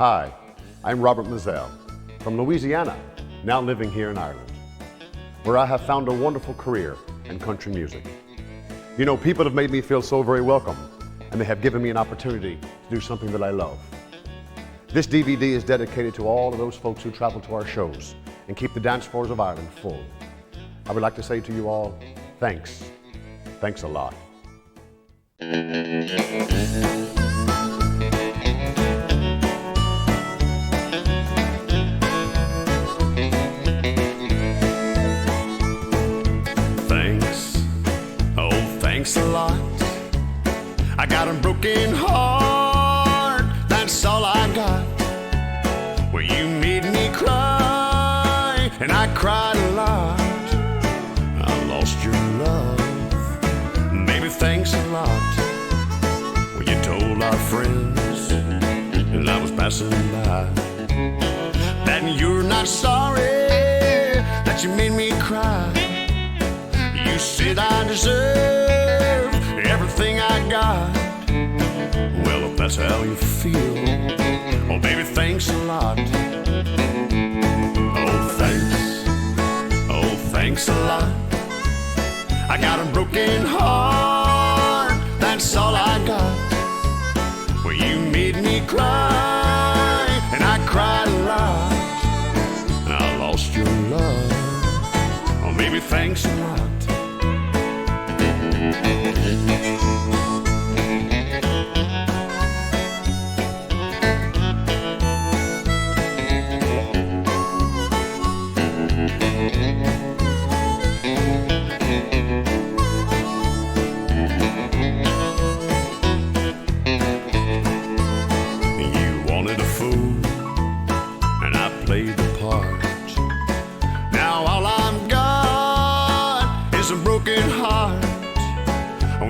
Hi, I'm Robert Mazzell from Louisiana, now living here in Ireland, where I have found a wonderful career in country music. You know, people have made me feel so very welcome, and they have given me an opportunity to do something that I love. This DVD is dedicated to all of those folks who travel to our shows and keep the dance floors of Ireland full. I would like to say to you all, thanks. Thanks a lot. Thanks a lot. I got a broken heart, that's all I got. Well, you made me cry, and I cried a lot. I lost your love, baby, thanks a lot. Well, you told our friends, and I was passing by, that you're not sorry, that you made me cry. You said I deserve everything I got. Well, if that's how you feel, oh baby, thanks a lot. Oh thanks a lot. I got a broken heart, that's all I got. Well, you made me cry, and I cried a lot. I lost your love, oh baby, thanks a lot. You wanted a fool, and I played the part. Now all I've got is a broken heart.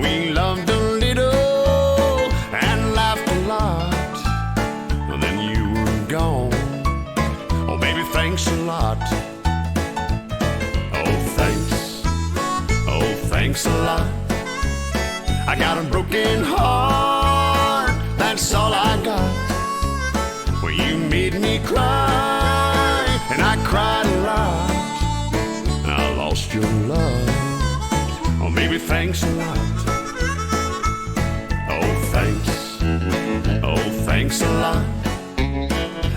We loved a little and laughed a lot. Then you were gone. Oh, baby, thanks a lot. Oh, thanks a lot. I got a broken heart, that's all I got. Well, you made me cry, and I cried a lot. I lost your love. Oh, baby, thanks a lot. Thanks a lot.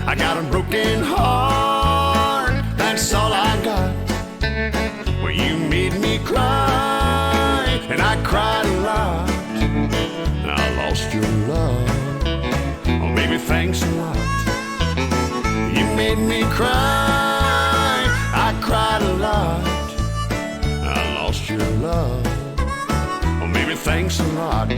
I got a broken heart, that's all I got. Well, you made me cry, and I cried a lot. I lost your love. Oh, baby, thanks a lot. You made me cry, I cried a lot. I lost your love. Oh, baby, thanks a lot.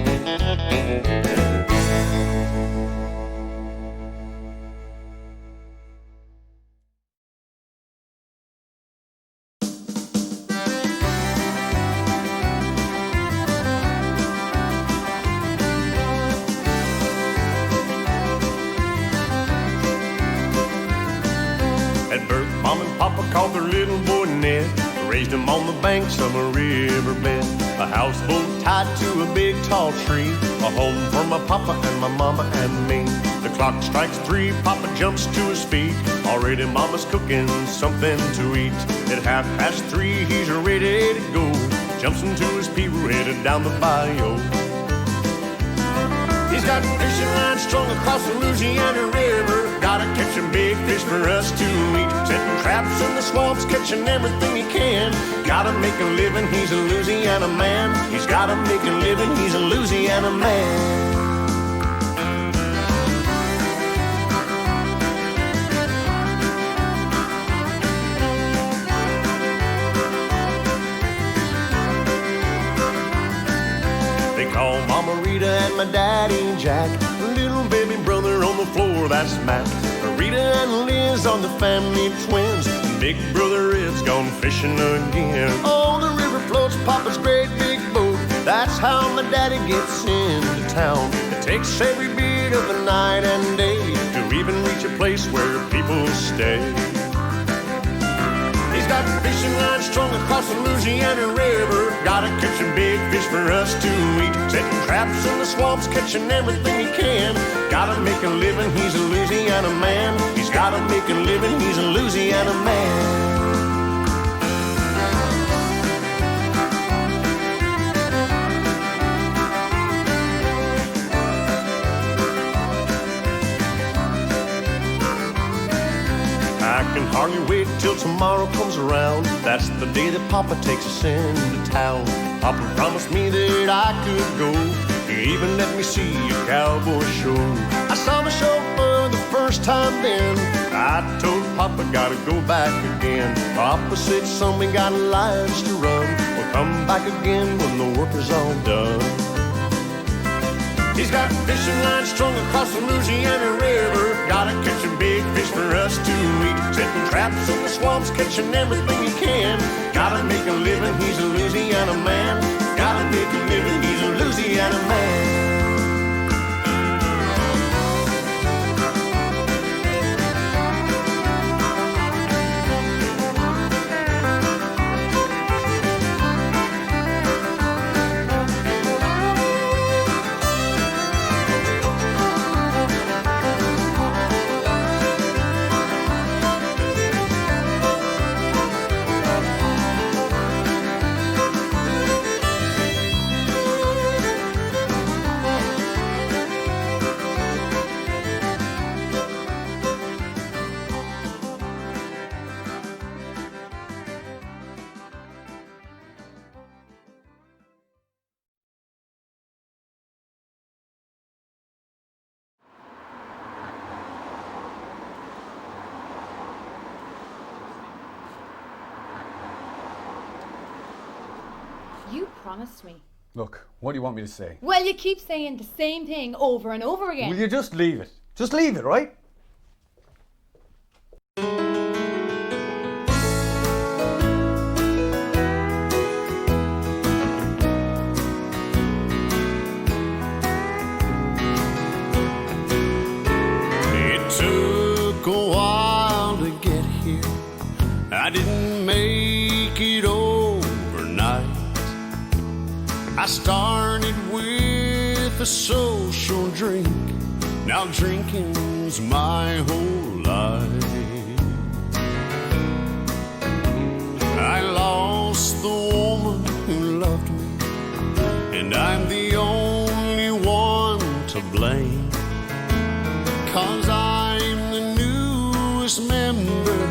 At birth, Mom and Papa called their little boy Ned, raised him on the banks of a riverbed. A houseboat tied to a big tall tree, a home for my papa and my mama and me. The clock strikes 3, Papa jumps to his feet. Already Mama's cooking something to eat. At 3:30, he's ready to go. Jumps into his Peru, headed down the bayou. He's got fishing lines strung across the Louisiana River. Gotta catch a big fish for us to eat. Setting traps in the swamps, catching everything he can. Gotta make a living, he's a Louisiana man. He's gotta make a living, he's a Louisiana man. They call Mama Rita and my daddy Jack. Little baby brother on the floor, that's Mac. Rita and Liz are the family twins. Big brother Ed's gone fishing again. Oh, the river floats Papa's great big boat. That's how my daddy gets into town. It takes every bit of the night and day to even reach a place where people stay. He's got got fishing lines strung across the Louisiana River. Gotta catch a big fish for us to eat. Setting traps in the swamps, catching everything he can. Gotta make a living, he's a Louisiana man. He's gotta make a living, he's a Louisiana man. I can hardly wait till tomorrow comes around. That's the day that Papa takes us into town. Papa promised me that I could go. He even let me see a cowboy show. I saw the show for the first time then. I told Papa gotta go back again. Papa said, son, we got lives to run. We'll come back again when the work is all done. He's got fishing lines strung across the Louisiana River. Gotta catch a big fish for us to eat. Setting traps in the swamps, catching everything he can. Gotta make a living, he's a Louisiana man. Gotta make a living, he's a Louisiana man. You promised me. Look, what do you want me to say? Well, you keep saying the same thing over and over again. Will you just leave it? Just leave it, right? It took a while to get here. I didn't make it overnight. I started with a social drink. Now drinking's my whole life. I lost the woman who loved me, and I'm the only one to blame. 'Cause I'm the newest member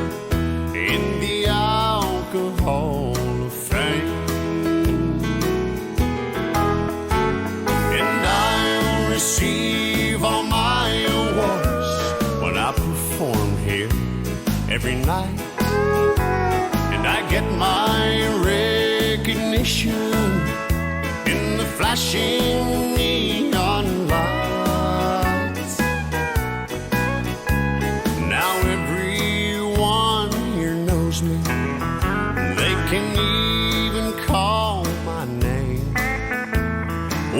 in the Alcohol of Fame. And I'll receive all my awards when I perform here every night. And I get my recognition in the flashing neon lights. Now everyone here knows me. They can even call my name.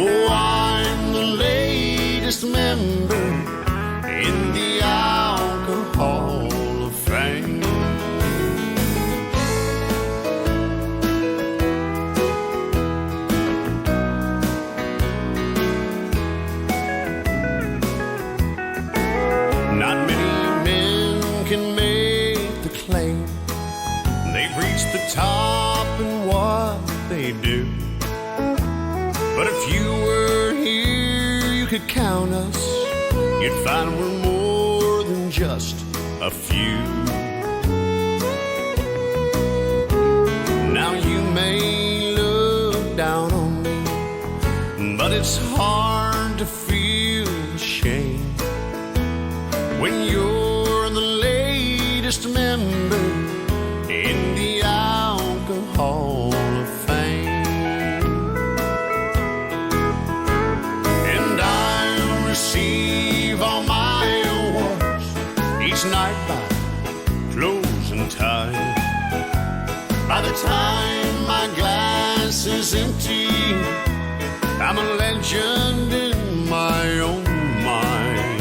Oh, I'm the latest member in the Alcohol of Fame. Not many men can make the claim they've reached the top in what they do. But if you were here, you could count us. You'd find we're more than just a few. Now you may look down on me, but it's hard to feel ashamed when you're the latest member in the Alcohol of Fame. And I'll receive all my awards each night by closing time. By the time my glass is empty, I'm a legend in my own mind.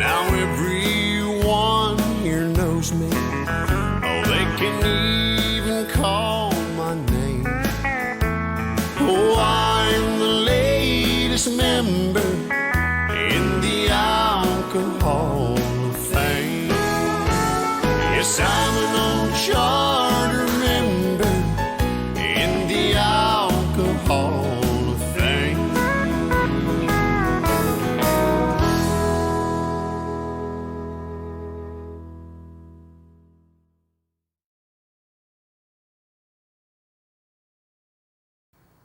Now everyone here knows me. member in the Alcohol of Fame. Yes, I'm an old charter member in the Alcohol of Fame.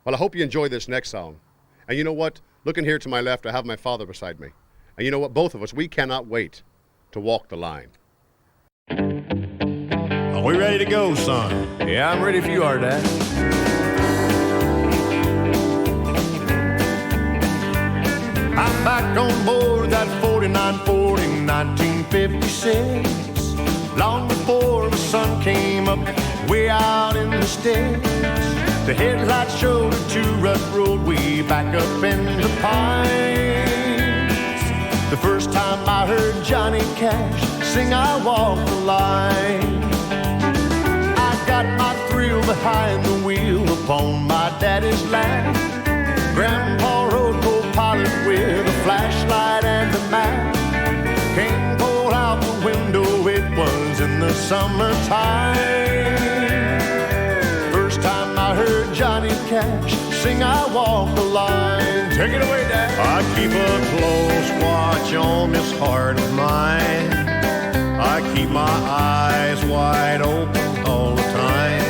Well, I hope you enjoy this next song. And you know what? Looking here to my left, I have my father beside me. And you know what? Both of us, we cannot wait to walk the line. Are we ready to go, son? Yeah, I'm ready if you are, Dad. I'm back on board that 4940 1956. Long before the sun came up, way out in the sticks. The headlights showed a two-rut road way back up in the pines. The first time I heard Johnny Cash sing I Walk the Line, I got my thrill behind the wheel upon my daddy's lap. Grandpa rode co-pilot with a flashlight and a map. Came pulled out the window, it was in the summertime. First time I heard Johnny Cash sing I Walk the Line. Take it away, Dad. I keep a close watch on this heart of mine. I keep my eyes wide open all the time.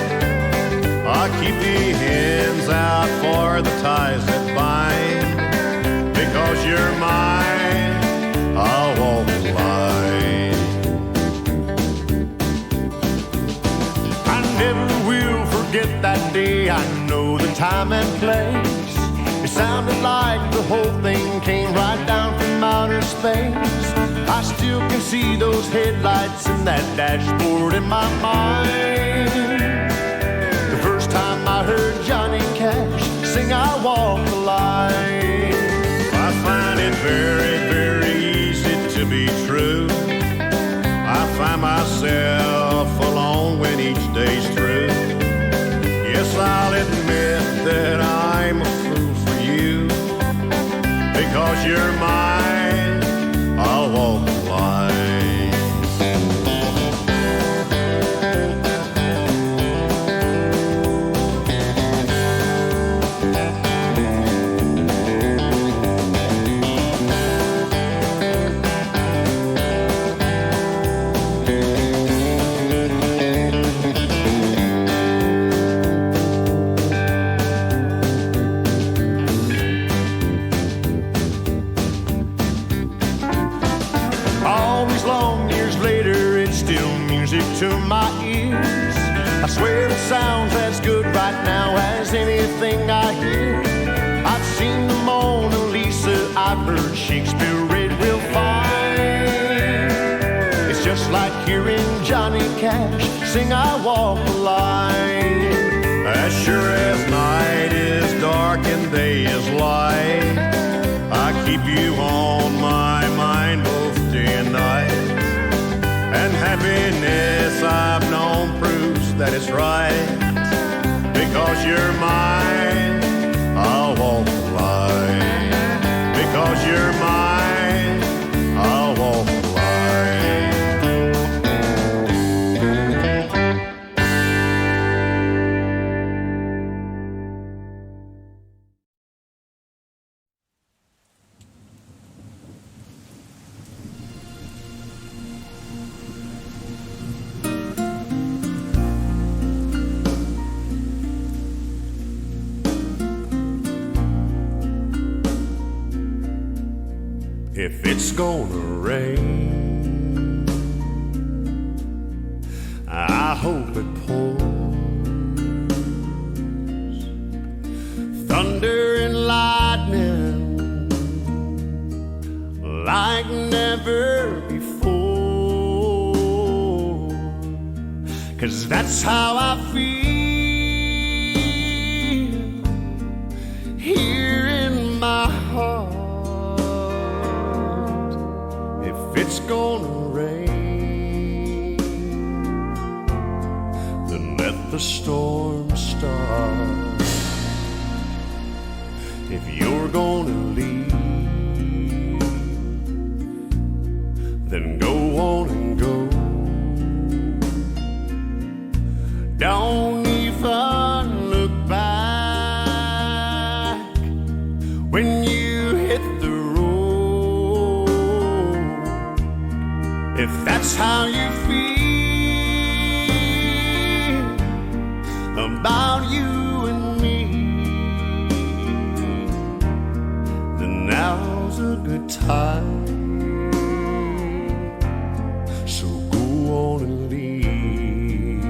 I keep the ends out for the ties that bind. Because you're mine, I'll walk the line. I never will forget that day. I know the time and place. It sounded like the whole thing came right down from outer space. I still can see those headlights and that dashboard in my mind. The first time I heard Johnny Cash sing I Walk the Line. I find it very, very easy to be true. I find myself alone when each day's through. Yes, I'll admit that I'm a fool for you. Because you're mine, I'll walk the line. To my ears, I swear it sounds as good right now as anything I hear. I've seen the Mona Lisa, I've heard Shakespeare read real fine. It's just like hearing Johnny Cash sing I Walk the Line. As sure as night is dark and day is light, I keep you on my mind both day and night. And happiness I've known proves that it's right. Because you're mine, I'll walk the line. Because you're mine, I'll walk the line. If it's gonna rain, I hope it pours. Thunder and lightning like never before. 'Cause that's how I feel here in my heart. It's gonna rain, then let the storm start. If you're gonna leave, If that's how you feel about you and me, then now's a good time. So go on and leave.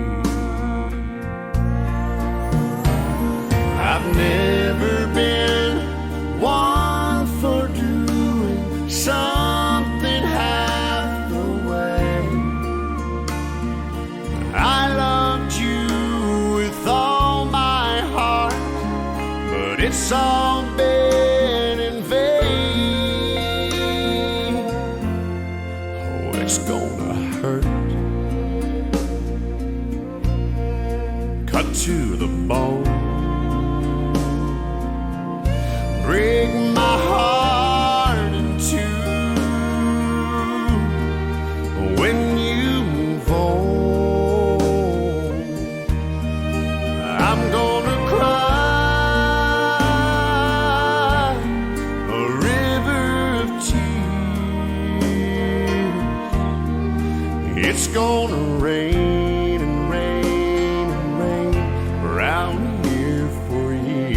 I've never been one for doing something half the way. I loved you with all my heart, but it's all been in vain. Oh, it's gonna hurt. Cut to the bone. Break my heart in two when you move on. I'm gonna cry a river of tears. It's gonna rain and rain and rain around here for years.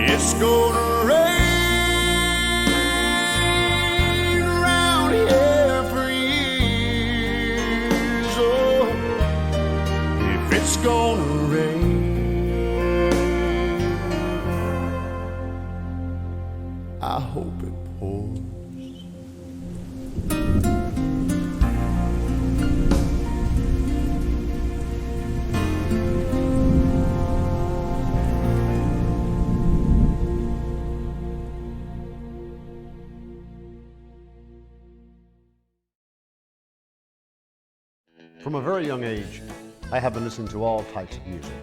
It's gonna rain around here for years. Oh, if it's gonna rain, I hope it pours. From a very young age, I have been listening to all types of music.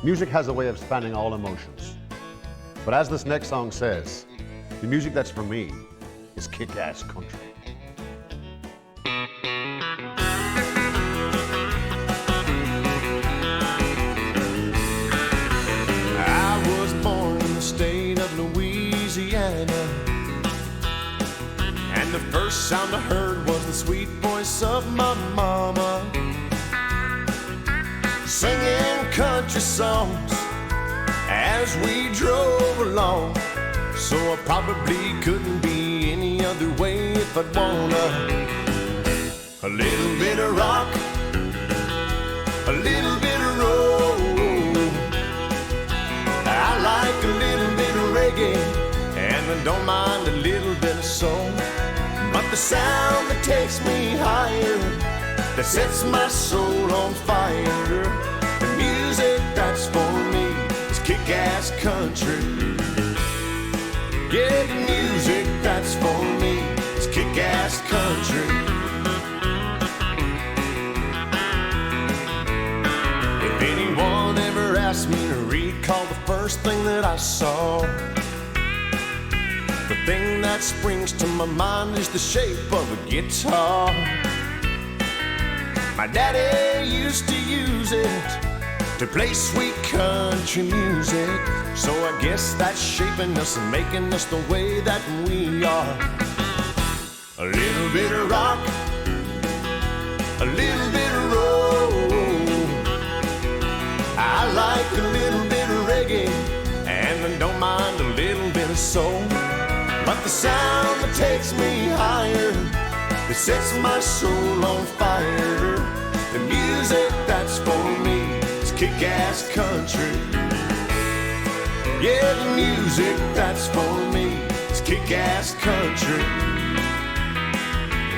Music has a way of spanning all emotions. But as this next song says, the music that's for me is kick-ass country. I was born in the state of Louisiana, and the first sound I heard was the sweet voice of my mama, singing country songs as we drove along. So I probably couldn't be any other way if I'd wanna. A little bit of rock, a little bit of roll. I like a little bit of reggae, and I don't mind a little bit of soul. But the sound that takes me higher, that sets my soul on fire, the music that's for me is kick-ass country. Yeah, the music that's for me is kick-ass country. If anyone ever asked me to recall the first thing that I saw, the thing that springs to my mind is the shape of a guitar. My daddy used to use it to play sweet country music. So I guess that's shaping us and making us the way that we are. A little bit of rock, a little bit of roll. I like a little bit of reggae, and I don't mind a little bit of soul. But the sound that takes me higher, that sets my soul on fire, the music that's for me is kick-ass country. Yeah, the music that's for me is kick-ass country.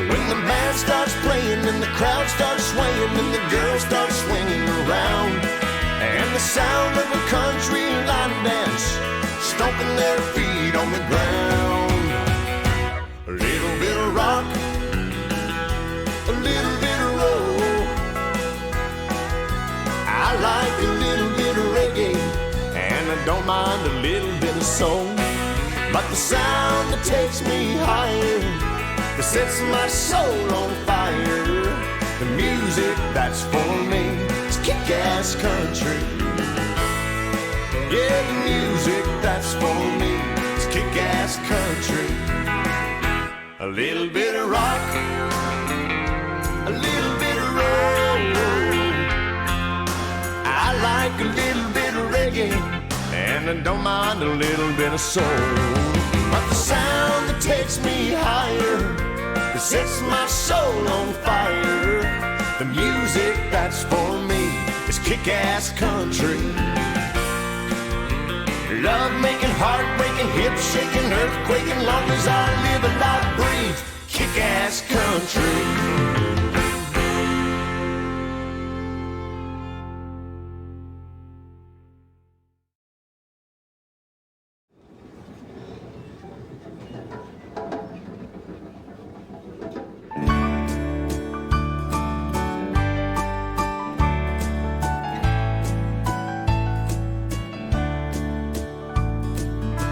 When the band starts playing and the crowd starts swaying and the girls start swinging around, and the sound of a country line dance, stomping their feet on the ground. don't mind a little bit of soul. But the sound that takes me higher, that sets my soul on fire, the music that's for me is kick-ass country. Yeah, the music that's for me is kick-ass country. A little bit of rock, a little bit of roll. I like a little bit of reggae, and I don't mind a little bit of soul. But the sound that takes me higher, that sets my soul on fire, the music that's for me is kick-ass country. Love making, heart breaking, hip shaking, earthquaking, long as I live and I breathe, kick-ass country.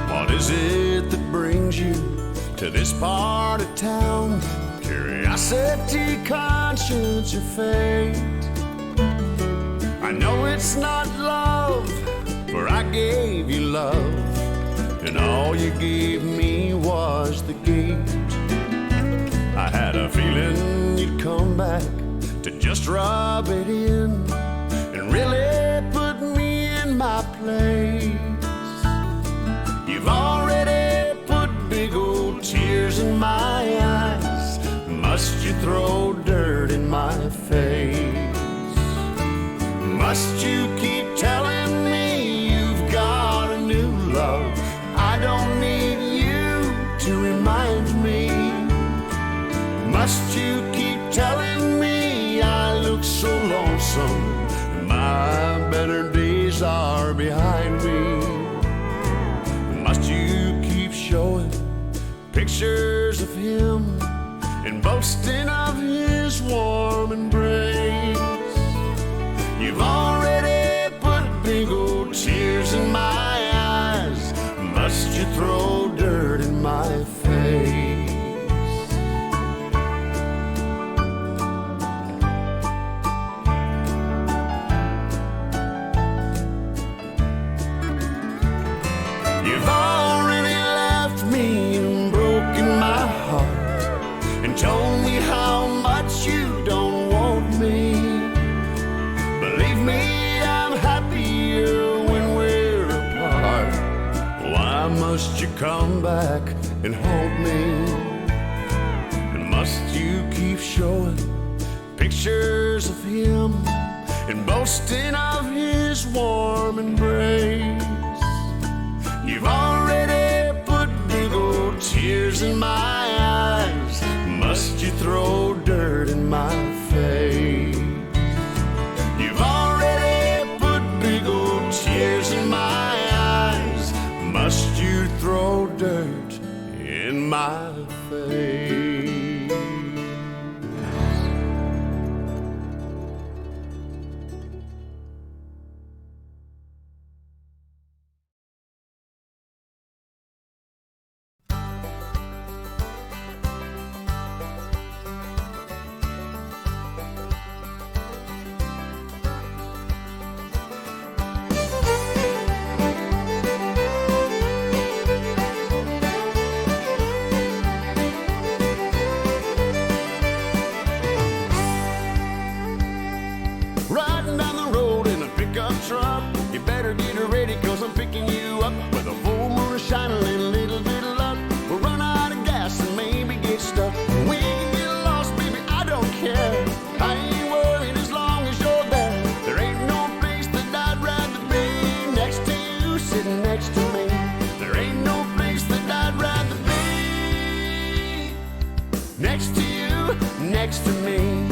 What is it that brings you to this part of town? Curiosity, conscience, or fate? I know it's not love, for I gave you love, and all you gave me was the gate. I had a feeling you'd come back to just rub it in and really put me in my place. You've already put big old tears in my eyes. Must you throw dirt in my face? Must you keep telling me you've got a new love? I don't need you to remind me. Must you keep telling me I look so lonesome and my better days are behind me? Must you keep showing pictures of him and boasting of his warm embrace? You've already put big old tears in my eyes. Must you throw dirt in my face? You've already left me and broken my heart and told me how much you don't want me. Believe me, I'm happier when we're apart. Why must you come back and haunt me? And must you keep showing pictures of him and boasting of his warm embrace? You've already put big old tears in my eyes. Must you throw dirt in my face? You've already put big old tears in my eyes. Must you throw dirt in my face? Riding down the road in a pickup truck. You better get ready, cause I'm picking you up with a full moon shining and a little bit of luck. We'll run out of gas and maybe get stuck. We can get lost, baby, I don't care. I ain't worried as long as you're there. There ain't no place that I'd rather be next to you, sitting next to me. There ain't no place that I'd rather be next to you, next to me.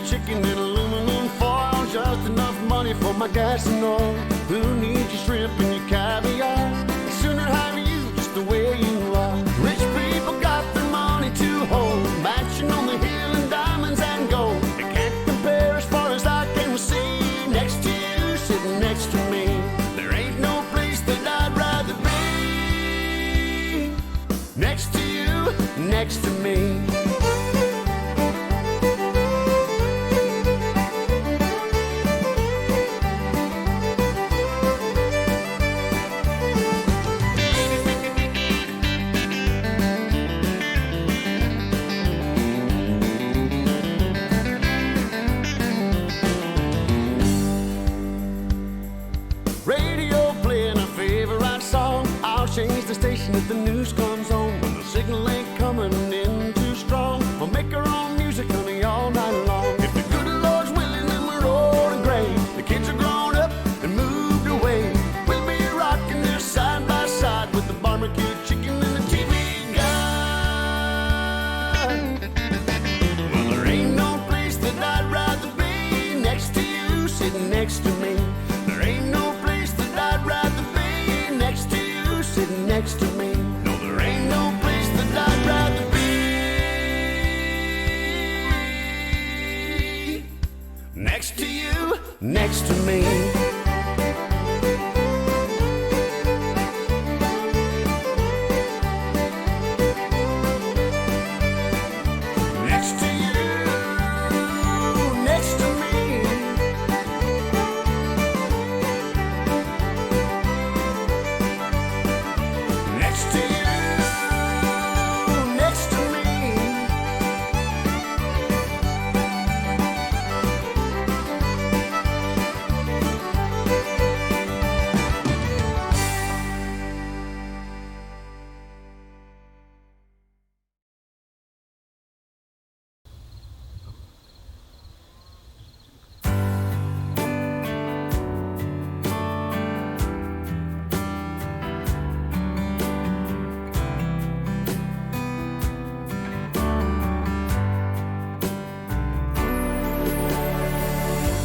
Chicken in aluminum foil, just enough money for my gas and oil. Who needs your shrimp and your caviar? I'd sooner have you just the way you next to me. Radio playing a favorite song. I'll change the station if the news comes on. When the signal ain't coming in too strong, we'll make our own music, honey, all night long. If the good Lord's willing, then we're old and gray. The kids are grown up and moved away. We'll be rocking there side by side with the barbecue chicken and the TV guide. Well, there ain't no place that I'd rather be next to you, sitting next to me. There ain't no place that I'd rather be next to you, sitting next to me. No, there ain't no place that I'd rather be next to you, next to me. Next to you, next to me. Next to you, next to me.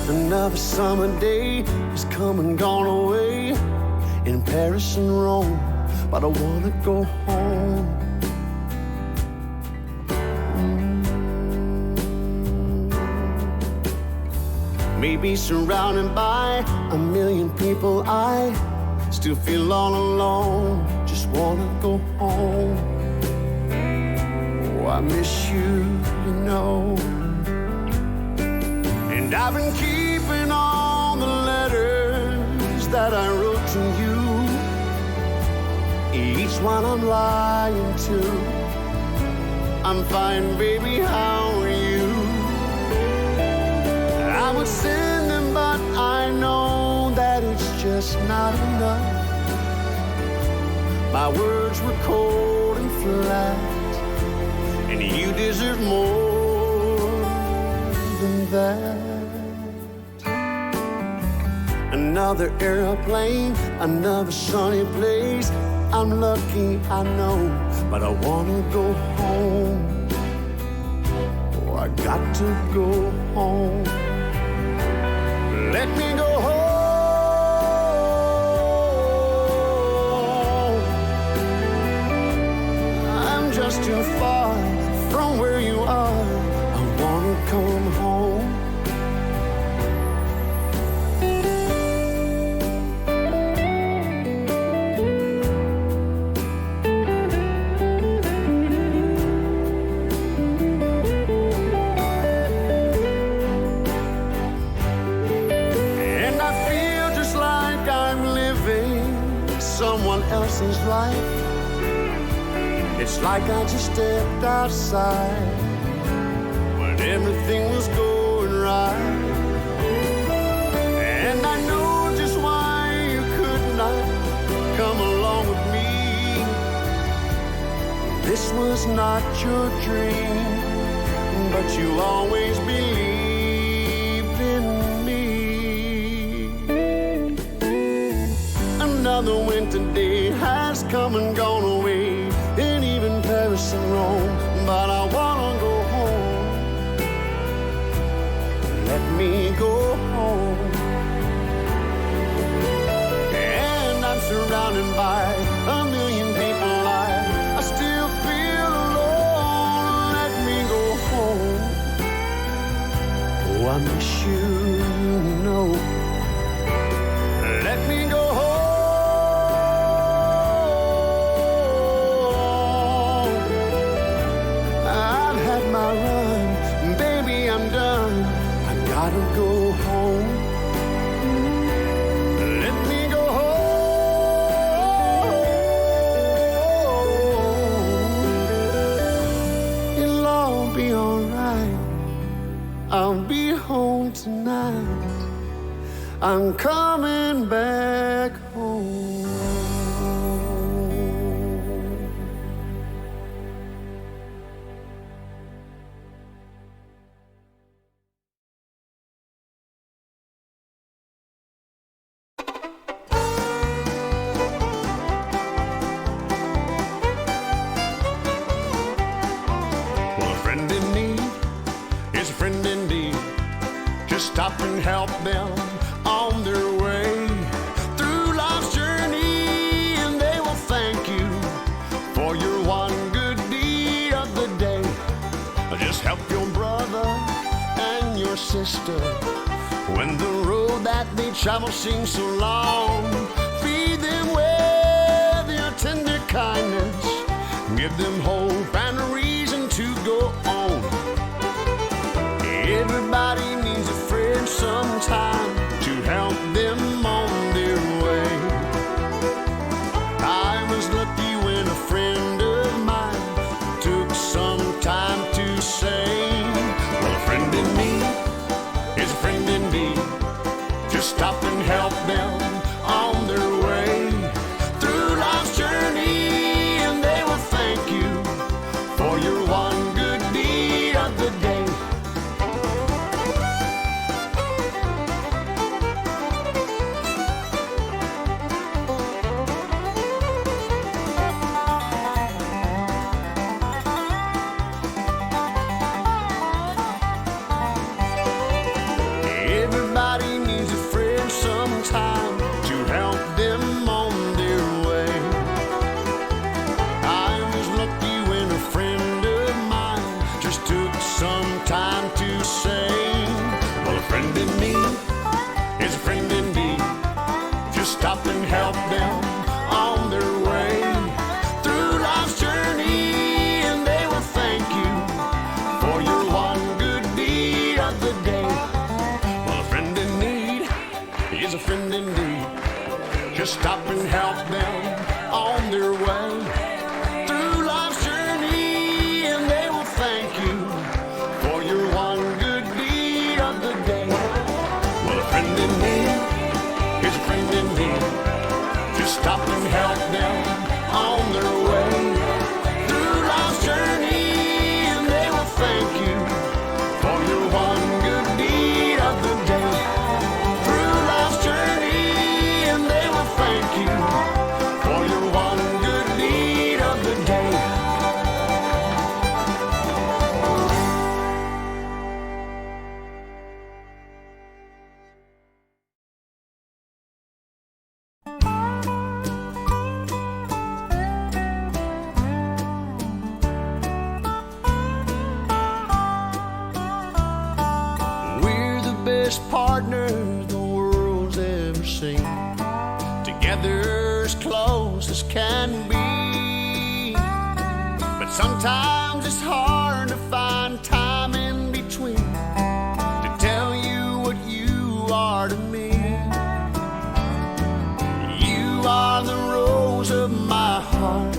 Another summer day has come and gone away in Paris and Rome, but I wanna go home. Maybe surrounded by a million people, I still feel all alone. Just wanna go home. Oh, I miss you, you know. And I've been keeping all the letters that I wrote to you. Each one I'm lying to. I'm fine, baby, how are you? I would send them, but I know that it's just not enough. My words were cold and flat, and you deserve more than that. Another airplane, another sunny place. I'm lucky, I know, but I wanna go home. Oh, I got to go home. Let me go home. I'm just too far from where you are. I wanna come home. Someone else's life. It's like I just stepped outside when everything was going right. And I know just why you could not come along with me. This was not your dream, but you always believed in me. Another winter day has come and gone away, and even Paris and Rome, but I wanna go home. Let me go home. And I'm surrounded by a million people. I still feel alone. Let me go home. Oh, I miss you, you know. Let me go home. gotta go home. Let me go home. It'll all be alright. I'll be home tonight. I'm coming back home. Well, a friend in need is a friend indeed. Just stop and help them on their way through life's journey, and they will thank you for your one good deed of the day. Just help your brother and your sister when the road that they travel seems so long. Feed them with your tender kindness. Give them hope and a reason to go on. Everybody needs a friend sometime to help them on their way. I was lucky when a friend of mine took some time to say, well, a friend in need is a friend indeed. Just stop and help them on their way through life's journey, and they will thank you for your one good deed of the day. Everybody needs a friend sometime to help them on their way. I was lucky when a friend of mine just took some time to say, well, a friend in need is a friend indeed. Just stop and help them on their way through life's journey, and they will thank you for your one good deed of the day. Well, a friend in need is a friend indeed. Just stop and help them on their way through life's journey, and they will thank you for your one good deed of the day. Well, a friend in need is a friend indeed. Just stop and help them on their way through life's journey, and they will thank you for your one good deed of the day. Through life's journey, and they will thank you for your one good deed of the day. We're the best partners the world's ever seen. Together as close as can be. But sometimes it's hard to find time in between to tell you what you are to me. You are the rose of my heart.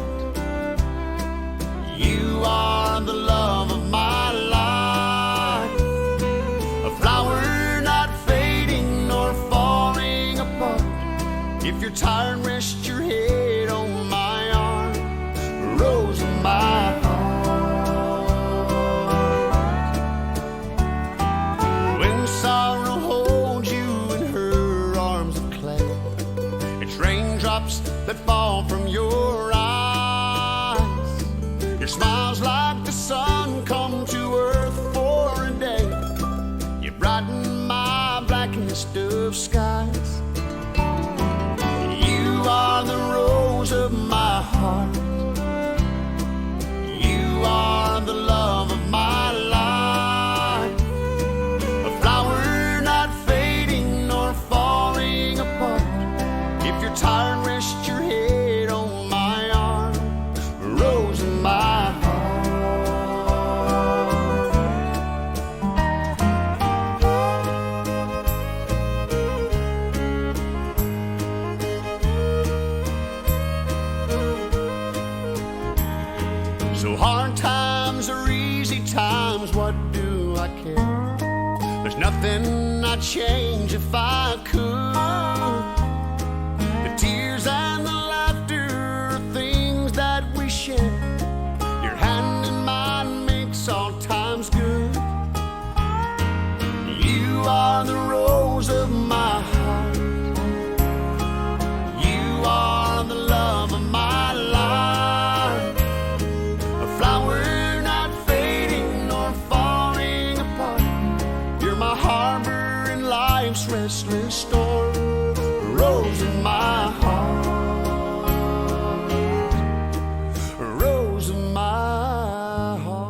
You are the love of my life. A flower not fading nor falling apart. If you're tired, rest your head on my arm. Rose of my heart. When sorrow holds you in her arms of clay, it's raindrops that fall from your eyes. Your smile's like the sun come to earth for a day. You brighten my blackest of skies. You So hard times or easy times, what do I care? There's nothing I'd change if I could. The tears and the laughter are things that we share. Your hand in mine makes all times good. You are the rose of my heart. You are the love of my life. A flower not fading nor falling apart. You're my harbor in life's restless storm. A rose in my heart. A rose in my heart.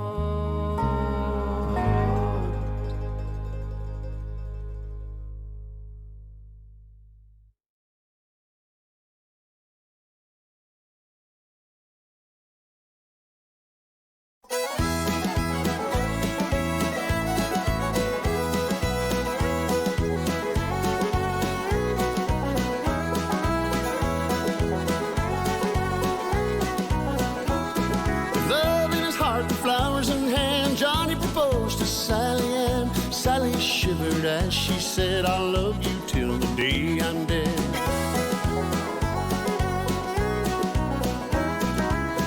Love in his heart, the flowers in hand, Johnny proposed to Sally Ann. Sally shivered as she said, I'll love you till the day I'm dead.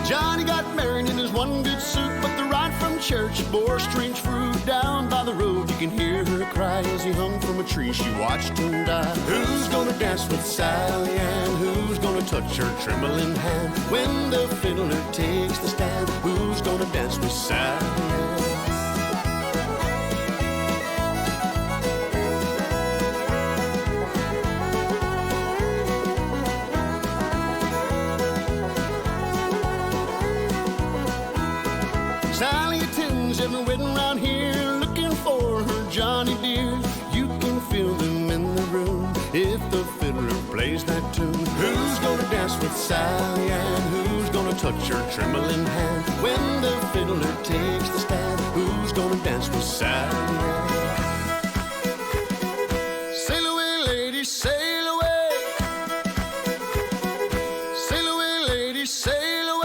Johnny got married in his one good suit, but the ride from church bore strange fruit. Down by the road you can hear her cry as he hung from a tree. She watched him die. Who's gonna dance with Sally Ann? Who's gonna touch her trembling hand when the fiddler takes the stand? Who's gonna dance with Sally Ann? Sally attends every wedding round here, looking for her Johnny dear. You can feel them in the room if the fiddler plays that tune. Who's gonna dance with Sally Ann? Who's gonna touch her trembling hand when the fiddler takes the stand? Who's gonna dance with Sally Ann? Sail away, lady, sail away. Sail away, lady, sail away.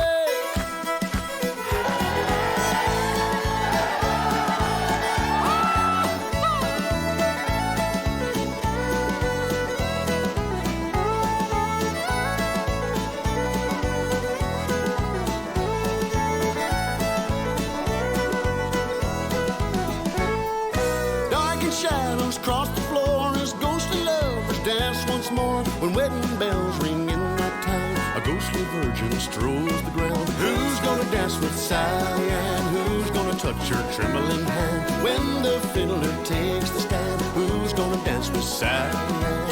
Shadows cross the floor as ghostly lovers dance once more. When wedding bells ring in that town, a ghostly virgin strolls the ground. Who's gonna dance with Sally Ann? Who's gonna touch her trembling hand when the fiddler takes the stand? Who's gonna dance with Sally Ann?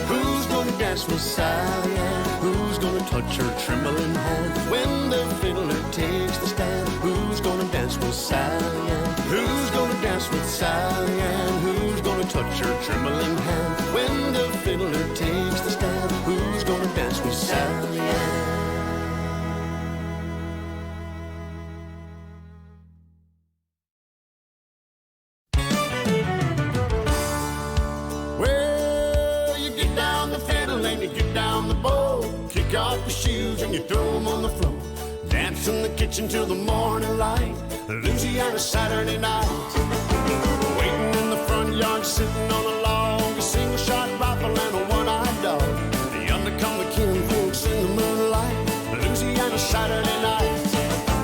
Who's gonna dance with Sally Ann? Who's gonna touch her trembling hand when the fiddler takes the stand? Who's gonna dance with Sally Ann? Who's gonna dance with Sally Ann? Who's gonna touch her trembling hand when the fiddler takes the stand? Who's gonna dance with Sally Ann? Well, you get down the fiddle and you get down the bow. Kick off your shoes and you throw them on the floor. Dance in the kitchen till the morning light. Louisiana Saturday night. Waiting in the front yard, sitting on a log. A single shot rifle and a one-eyed dog. Yonder come the kin folks in the moonlight. Louisiana Saturday night.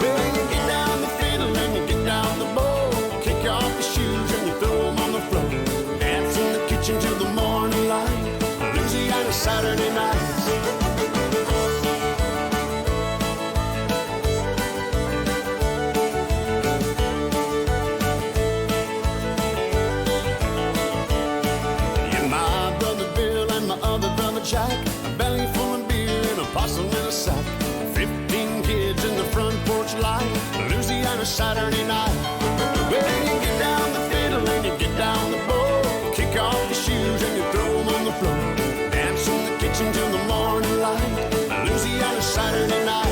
Well, you get down the fiddle and you get down the bow. Kick off your shoes and you throw them on the floor. Dance in the kitchen till the morning light. Louisiana Saturday night. Jack, a belly full of beer and a possum in a sack. 15 kids in the front porch light. Louisiana Saturday night. Well, you get down the fiddle and you get down the bow. Kick off your shoes and you throw them on the floor. Dance in the kitchen till the morning light. Louisiana Saturday night.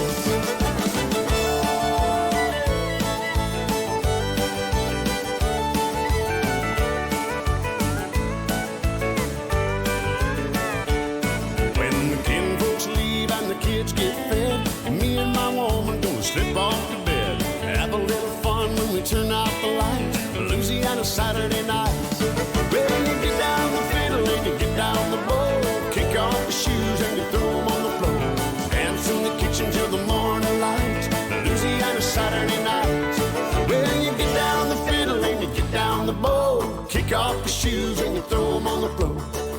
Saturday night. Well, you get down the fiddle and you get down the bowl, kick off the shoes and you throw them on the floor. Dance in the kitchen till the morning light, Louisiana Saturday night. Well, you get down the fiddle and you get down the bowl, kick off the shoes and you throw them on the floor.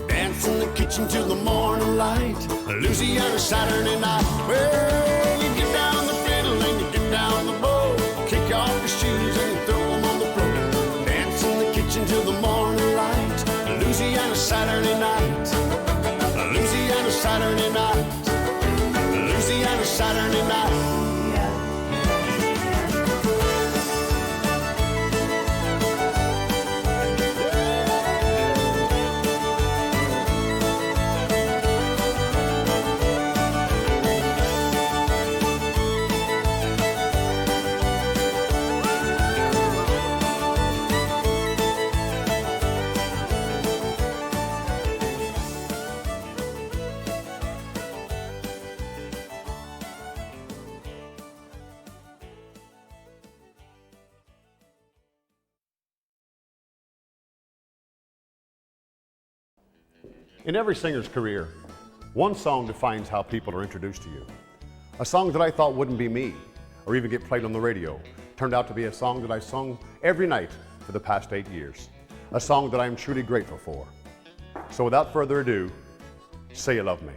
Dance in the kitchen till the morning light, Louisiana Saturday night. Well, you get down the fiddle and you get down the bowl, kick off the shoes and you throw them on the floor. Dance in the kitchen till the morning light, Louisiana Saturday night. Louisiana Saturday night. Louisiana Saturday night. In every singer's career, one song defines how people are introduced to you. A song that I thought wouldn't be me or even get played on the radio turned out to be a song that I sung every night for the past 8 years. A song that I am truly grateful for. So without further ado, Say You Love Me.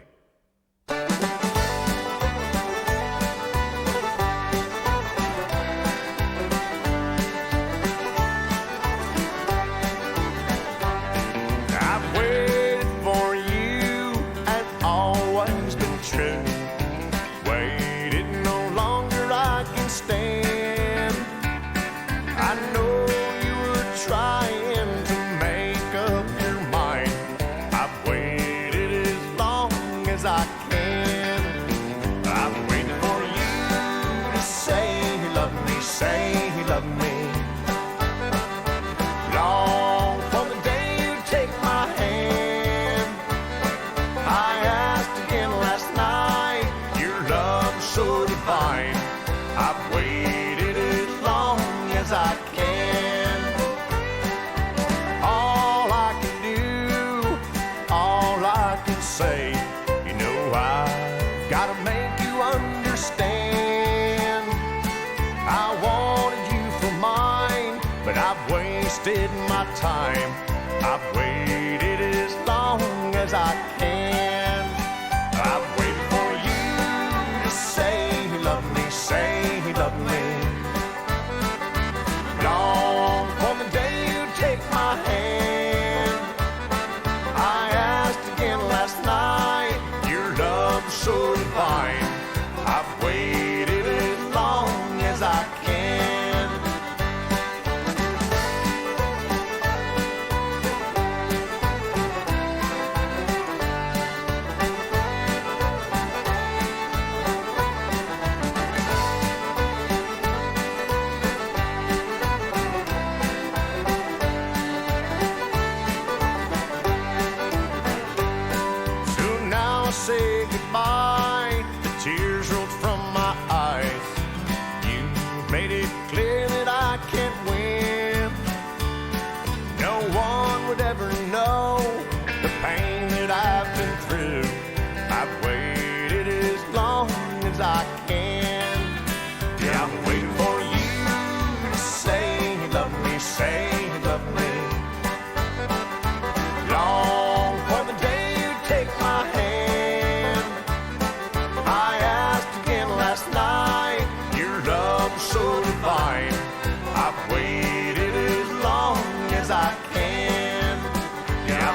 I've waited as long as I can. All I can do, all I can say, you know I've got to make you understand. I wanted you for mine, but I've wasted my time. I've waited as long as I can. I've waited for you to say you love me, say you love me. Long for the day you take my hand. I asked again last night, your love's so divine. I've waited as long as I can. Say goodbye, the tears rolled from my eyes. You made it clear that I can't win. No one would ever know the pain that I've been through. I've waited as long as I can. Yeah, I'm waiting for you to say you love me, say you love me. Long for the day you take my hand. So divine, I've waited as long as I can. Yeah,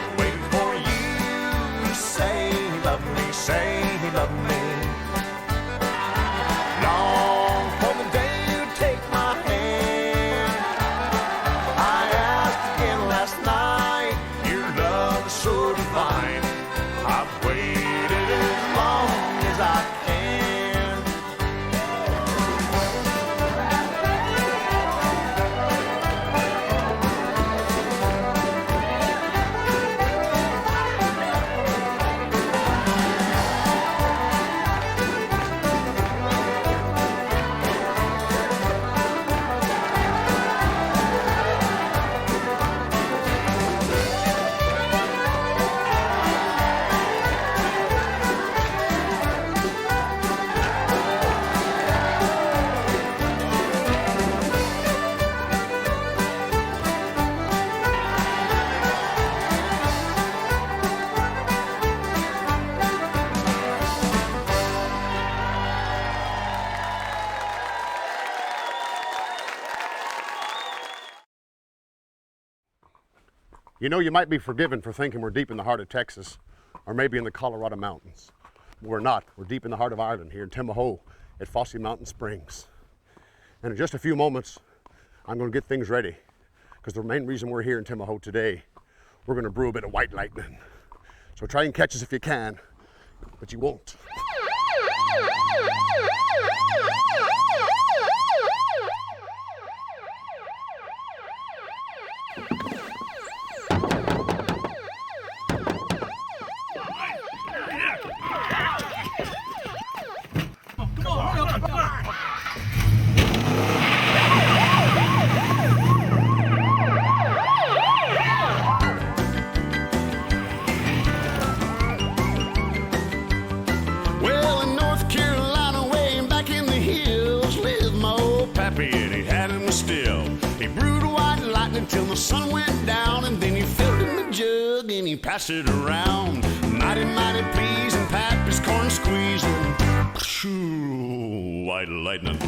You know, you might be forgiven for thinking we're deep in the heart of Texas, or maybe in the Colorado mountains. We're not. We're deep in the heart of Ireland, here in Timahoe at Fosse Mountain Springs. And in just a few moments, I'm going to get things ready, because the main reason we're here in Timahoe today, we're going to brew a bit of white lightning. So try and catch us if you can, but you won't. Well, in North Carolina, way back in the hills, lived my old pappy, and he had him a still. He brewed white lightning till the sun went down, and then he filled in the jug and he passed it around. Mighty, mighty pleasing, pappy's corn squeezing. Shoo, white lightning.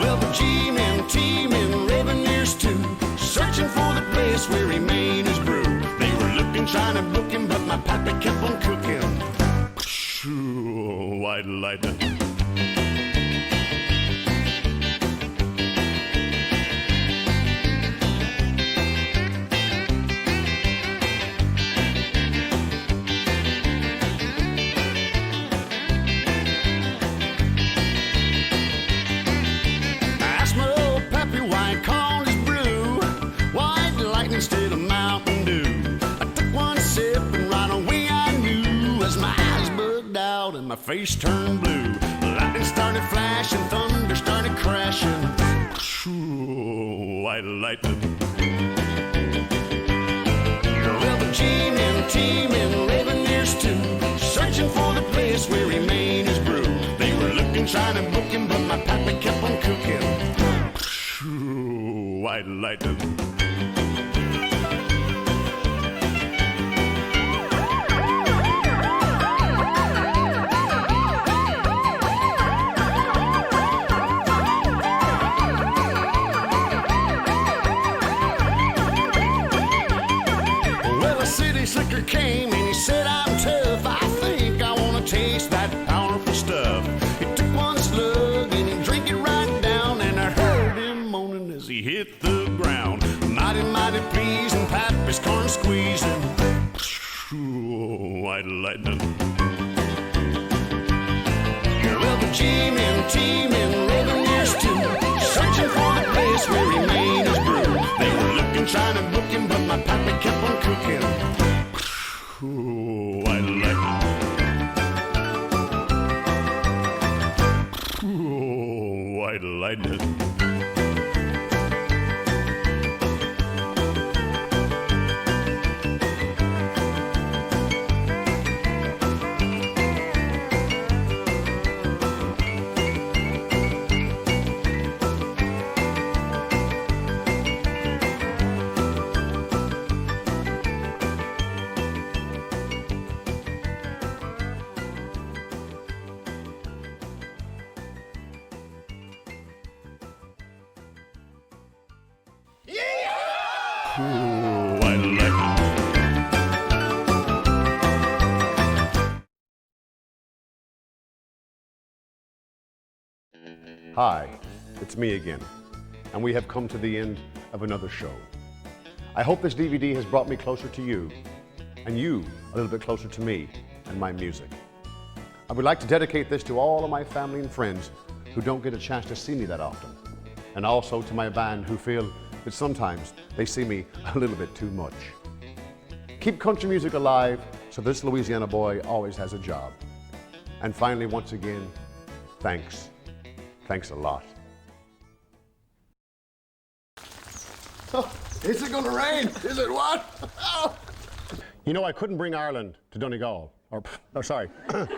Well, the G-men, T-men, revenues too, searching for the place where he made his brew. They were looking, trying to book him, but my pappy kept on cooking. Shoo, white lightning. I asked my old pappy why he called his brew White Lightning instead of Mountain Dew. I took one sip and right away I knew, as my eyes bugged out and my face turned blue. The lightning started flashing, thunder started crashing. Shoo, white lightning. Well, the G-men, T-men, revenues too, searching for the place where he made his brew. They were looking, trying to book him, but my pappy kept on cooking. Shoo, white lightning. Well, a city slicker came and he said, I'm tough. I think I want to taste that powerful stuff. He took one slug and he drank it right down, and I heard him moaning as he hit the ground. Mighty, mighty pleasing, pappy's corn squeezing. Shoo, white lightning. Well, the G-men, T-men, revenues too, searching for the place where he made his brew. They were looking, trying to book him, but my pappy kept on cooking. Ooh, white lightning. Ooh, white lightning. Ooh, white lightning. Hi, it's me again, and we have come to the end of another show. I hope this DVD has brought me closer to you, and you a little bit closer to me and my music. I would like to dedicate this to all of my family and friends who don't get a chance to see me that often, and also to my band who feel that sometimes they see me a little bit too much. Keep country music alive so this Louisiana boy always has a job. And finally, once again, thanks. Thanks a lot. Oh, is it gonna rain? Is it what? Oh. You know, I couldn't bring Ireland to Donegal. Sorry. Hey,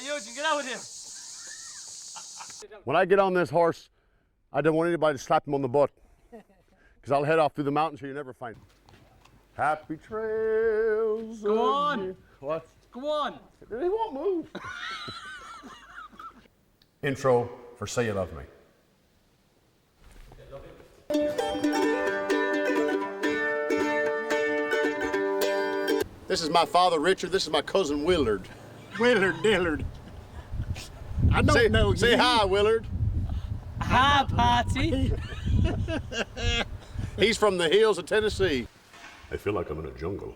Eugene, get out of here. When I get on this horse, I don't want anybody to slap him on the butt, because I'll head off through the mountains where you never find me. Happy trails. Go on. What? Go on. They won't move. Intro for Say You Love Me. This is my father, Richard. This is my cousin, Willard. Willard Dillard. I don't know you. Say hi, Willard. Hi, party. He's from the hills of Tennessee. I feel like I'm in a jungle.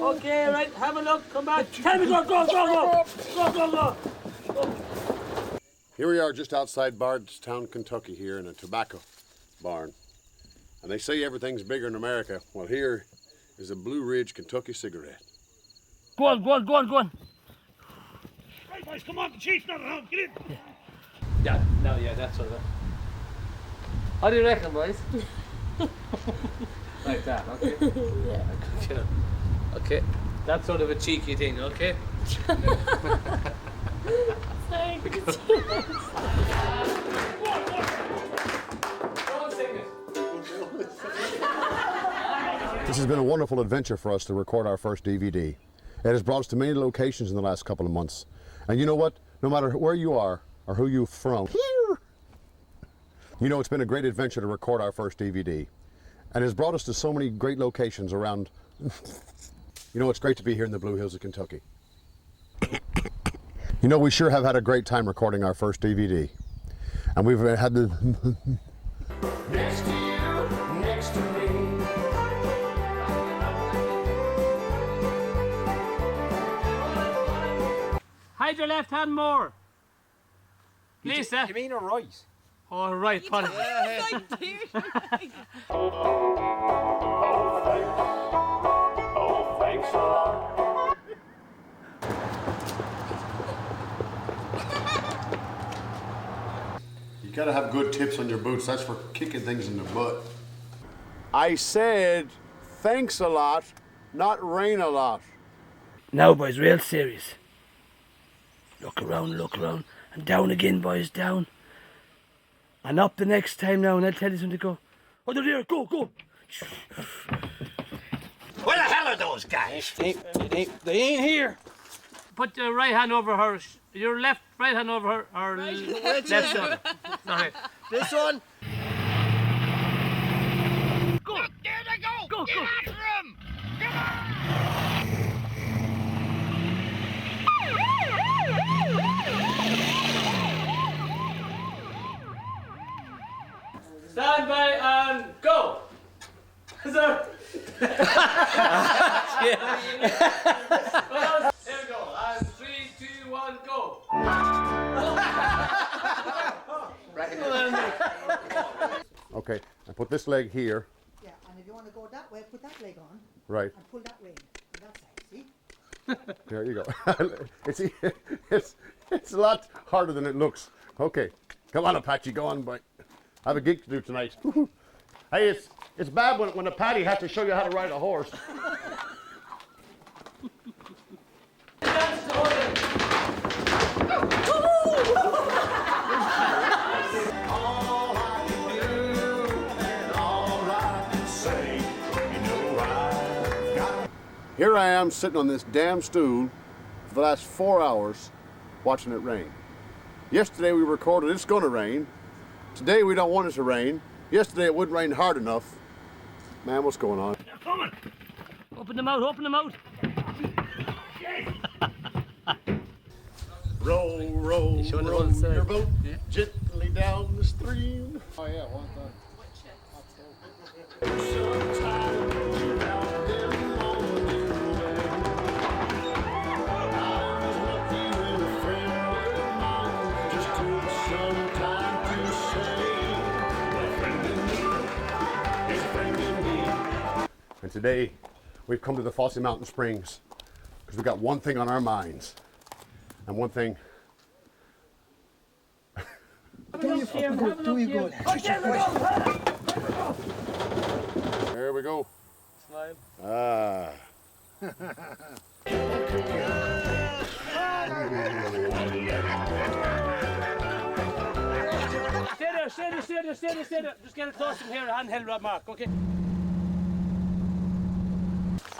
Okay, right, have a look, come back. Tell me, go. Here we are just outside Bardstown, Kentucky, here in a tobacco barn. And they say everything's bigger in America. Well, here is a Blue Ridge Kentucky cigarette. Go on. Right, boys, come on, the chief's not around, get in. Yeah, that's sort of it. How do you reckon, boys? Like that, okay? Yeah. Okay, that's sort of a cheeky thing, okay? Sorry. This has been a wonderful adventure for us to record our first DVD. It has brought us to many locations in the last couple of months. And you know what? No matter where you are or who you're from, here, you know it's been a great adventure to record our first DVD. And it has brought us to so many great locations around. You know, it's great to be here in the Blue Hills of Kentucky. You know, we sure have had a great time recording our first DVD. And we've had the... Next to you, next to me. Hide your left hand more. Lisa. You mean a right? All right, Polly. You gotta have good tips on your boots. That's for kicking things in the butt. I said, thanks a lot, not rain a lot. Now, boys, real serious. Look around, and down again, boys, down. And up the next time now, and I'll tell you something to go. Oh, they're there, go. Where the hell are those guys? They ain't here. Put your right hand over her, your right hand over her left shoulder. Sorry. This one? Go. There they go! Go. Get after them! Come on! Stand by and go. Sir. Here we go. And 3, 2, 1, go. Okay, I put this leg here. Yeah, and if you want to go that way, put that leg on Right, and pull that ring on that side, see? there you go. it's a lot harder than it looks. Okay, come on Apache, go on, boy. I have a gig to do tonight. Hey, it's bad when a Patty has to show you how to ride a horse. All I can do and all I can say, you know I've got. Here I am sitting on this damn stool for the last 4 hours watching it rain. Yesterday we recorded it's gonna rain. Today we don't want it to rain. Yesterday it wouldn't rain hard enough. Man, what's going on? They're coming! Open them out. Roll, roll, showing the roll one side. your boat gently down the stream. Oh yeah, one time. And today, we've come to the Fossey Mountain Springs because we've got one thing on our minds. And one thing. There we go. Smile. Ah. Stay there. Just get it close from here, handheld mark, okay?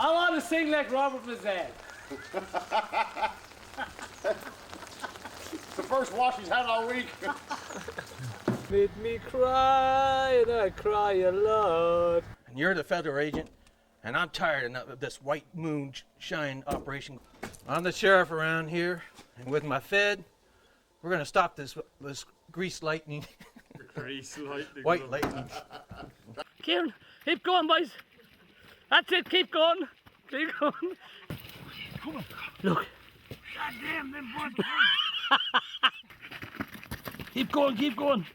I want to sing like Robert Mazzell. The first wash he's had all week. Made me cry, and I cry a lot. And you're the federal agent, and I'm tired of this white moonshine operation. I'm the sheriff around here, and with my Fed, we're gonna stop this grease lightning. Grease lightning. White lightning. Kieran, keep going, boys. That's it, keep going. Keep going. Come on. Look. Goddamn them boys. Keep going, keep going.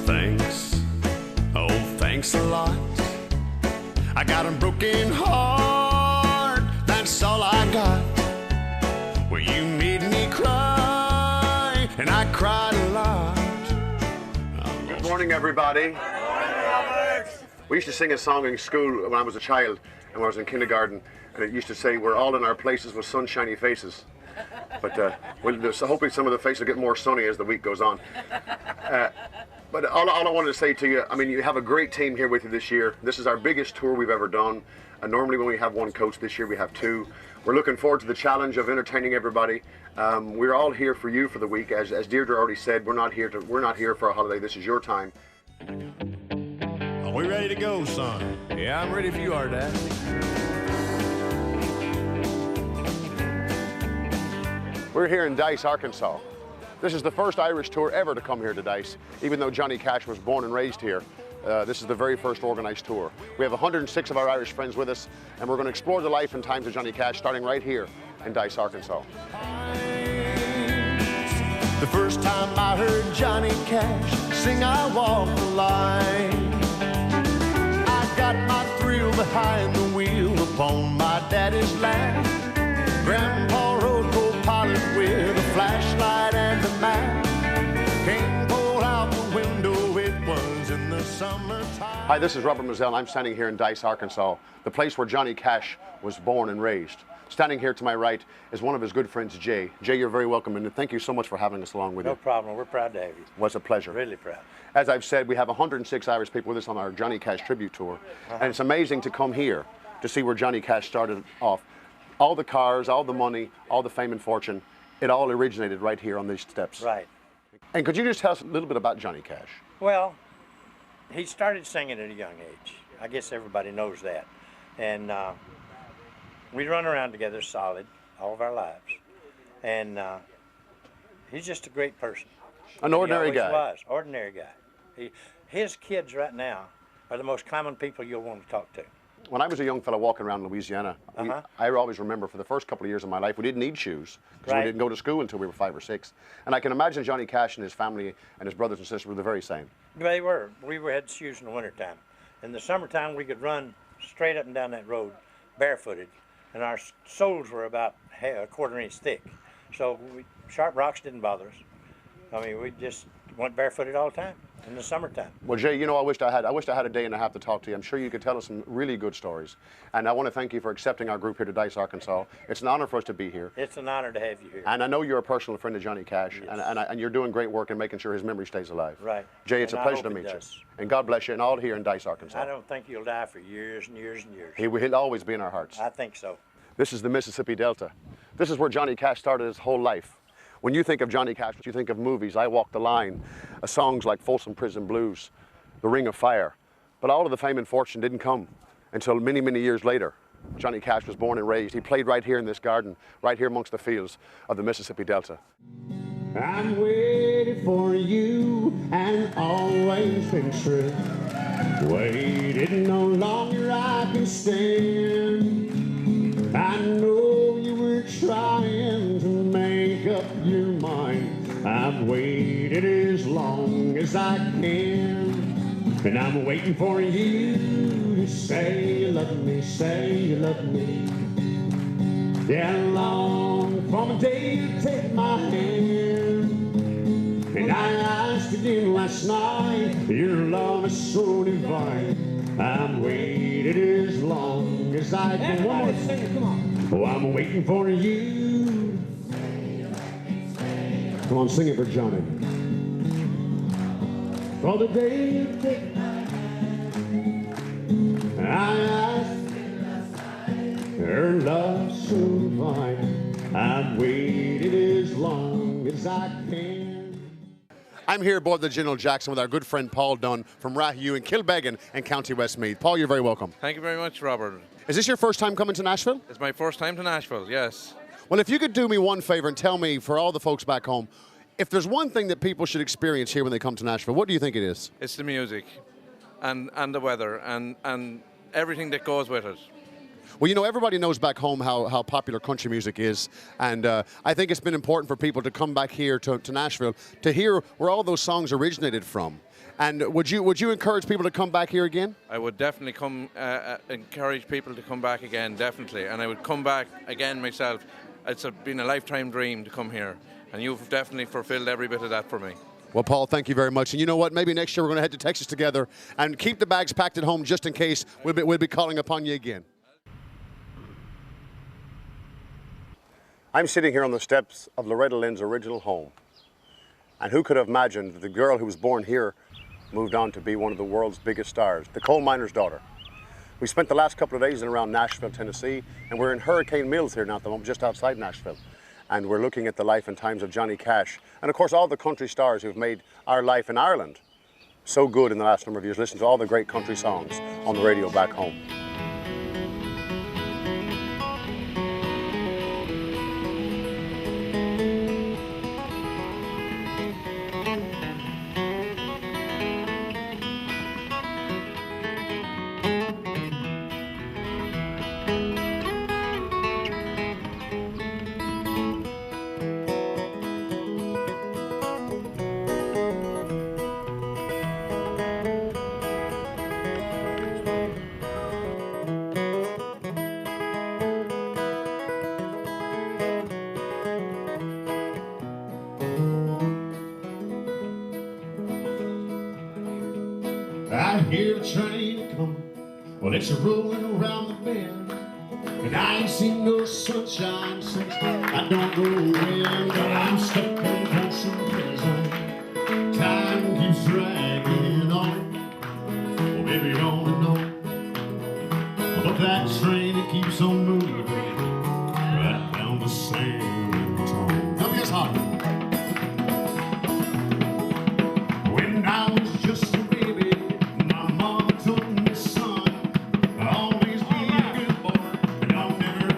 Thanks, oh thanks a lot. I got a broken heart, that's all I got. Well, you made me cry, and I cried a lot. Good morning, everybody. We used to sing a song in school when I was a child and when I was in kindergarten, and it used to say, "We're all in our places with sunshiny faces." But so hopefully some of the faces will get more sunny as the week goes on. But all I wanted to say to you, I mean, you have a great team here with you this year. This is our biggest tour we've ever done. And normally when we have one coach, this year we have two. We're looking forward to the challenge of entertaining everybody. We're all here for you for the week. As Deirdre already said, we're not here for a holiday. This is your time. Are we ready to go, son? Yeah, I'm ready if you are, Dad. We're here in Dice, Arkansas. This is the first Irish tour ever to come here to Dice, even though Johnny Cash was born and raised here. This is the very first organized tour. We have 106 of our Irish friends with us, and we're going to explore the life and times of Johnny Cash, starting right here in Dice, Arkansas. The first time I heard Johnny Cash sing I Walk the Line, I got my thrill behind the wheel upon my daddy's land. Grandpa rode co-pilot with a flashlight and a map. Came pulled out the window, it was in the summertime. Hi, this is Robert Mazzell, and I'm standing here in Dice, Arkansas, the place where Johnny Cash was born and raised. Standing here to my right is one of his good friends, Jay. Jay, you're very welcome, and thank you so much for having us along with you. No problem. We're proud to have you. It was a pleasure. Really proud. As I've said, we have 106 Irish people with us on our Johnny Cash tribute tour, and it's amazing to come here to see where Johnny Cash started off. All the cars, all the money, all the fame and fortune, it all originated right here on these steps. Right. And could you just tell us a little bit about Johnny Cash? Well, he started singing at a young age. I guess everybody knows that. And We run around together solid all of our lives. And he's just a great person. An ordinary He always guy. was. Ordinary guy. His kids right now are the most common people you'll want to talk to. When I was a young fellow walking around Louisiana, I always remember for the first couple of years of my life, we didn't need shoes because we didn't go to school until we were 5 or 6. And I can imagine Johnny Cash and his family and his brothers and sisters were the very same. They were. Had shoes in the wintertime. In the summertime, we could run straight up and down that road barefooted, and our soles were about a quarter inch thick. So sharp rocks didn't bother us. I mean, we just went barefooted all the time in the summertime. Well, Jay, you know, I wished I had a day and a half to talk to you. I'm sure you could tell us some really good stories. And I want to thank you for accepting our group here to Dice, Arkansas. It's an honor for us to be here. It's an honor to have you here. And I know you're a personal friend of Johnny Cash, Yes. and you're doing great work in making sure his memory stays alive. Right. Jay, it's And a I pleasure hope to it meet you. does. And God bless you, and all here in Dice, Arkansas. I don't think he'll die for years and years and years. He'll always be in our hearts. I think so. This is the Mississippi Delta. This is where Johnny Cash started his whole life. When you think of Johnny Cash, you think of movies, I Walk the Line, songs like Folsom Prison Blues, The Ring of Fire. But all of the fame and fortune didn't come until many, many years later. Johnny Cash was born and raised. He played right here in this garden, right here amongst the fields of the Mississippi Delta. I'm waiting for you and always been true. Waiting no longer I can stand. I know you were trying to make up your mind. I've waited as long as I can. And I'm waiting for you to say you love me, say you love me. Yeah, long from the day you take my hand. And I asked again last night, your love is so divine. I'm waited as long as I can. One more singer, come on. Oh, I'm waiting for you. Come on, sing it for Johnny. For the day you take my hand. I asked her love so divine. I've waited as long as I can. I'm here aboard the General Jackson with our good friend Paul Dunn from Rahieu in Kilbeggan and County Westmeath. Paul, you're very welcome. Thank you very much, Robert. Is this your first time coming to Nashville? It's my first time to Nashville, yes. Well, if you could do me one favor and tell me, for all the folks back home, if there's one thing that people should experience here when they come to Nashville, what do you think it is? It's the music and the weather and everything that goes with it. Well, you know, everybody knows back home how popular country music is, and I think it's been important for people to come back here to Nashville to hear where all those songs originated from. And would you encourage people to come back here again? I would definitely encourage people to come back again, definitely. And I would come back again myself. It's been a lifetime dream to come here, and you've definitely fulfilled every bit of that for me. Well, Paul, thank you very much. And you know what? Maybe next year we're going to head to Texas together and keep the bags packed at home just in case we'll be calling upon you again. I'm sitting here on the steps of Loretta Lynn's original home. And who could have imagined that the girl who was born here moved on to be one of the world's biggest stars, the coal miner's daughter. We spent the last couple of days in around Nashville, Tennessee, and we're in Hurricane Mills here now at the moment, just outside Nashville. And we're looking at the life and times of Johnny Cash, and of course all the country stars who've made our life in Ireland so good in the last number of years. Listen to all the great country songs on the radio back home. I hear the train coming, well it's rolling around the bend, and I ain't seen no sunshine since I don't know when, but I'm stuck in Folsom Prison. Time keeps dragging on, well baby on and on, but that train it keeps on moving right down to San Antonio. Help me us hard. When I was just a baby, my mama told me, son, always be a good boy, and don't never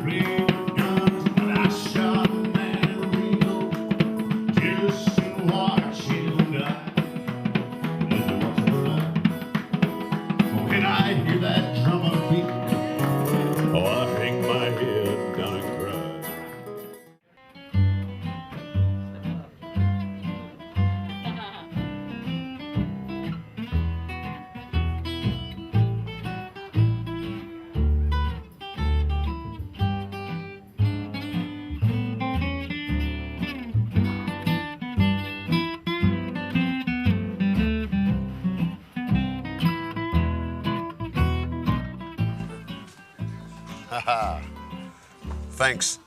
Thanks.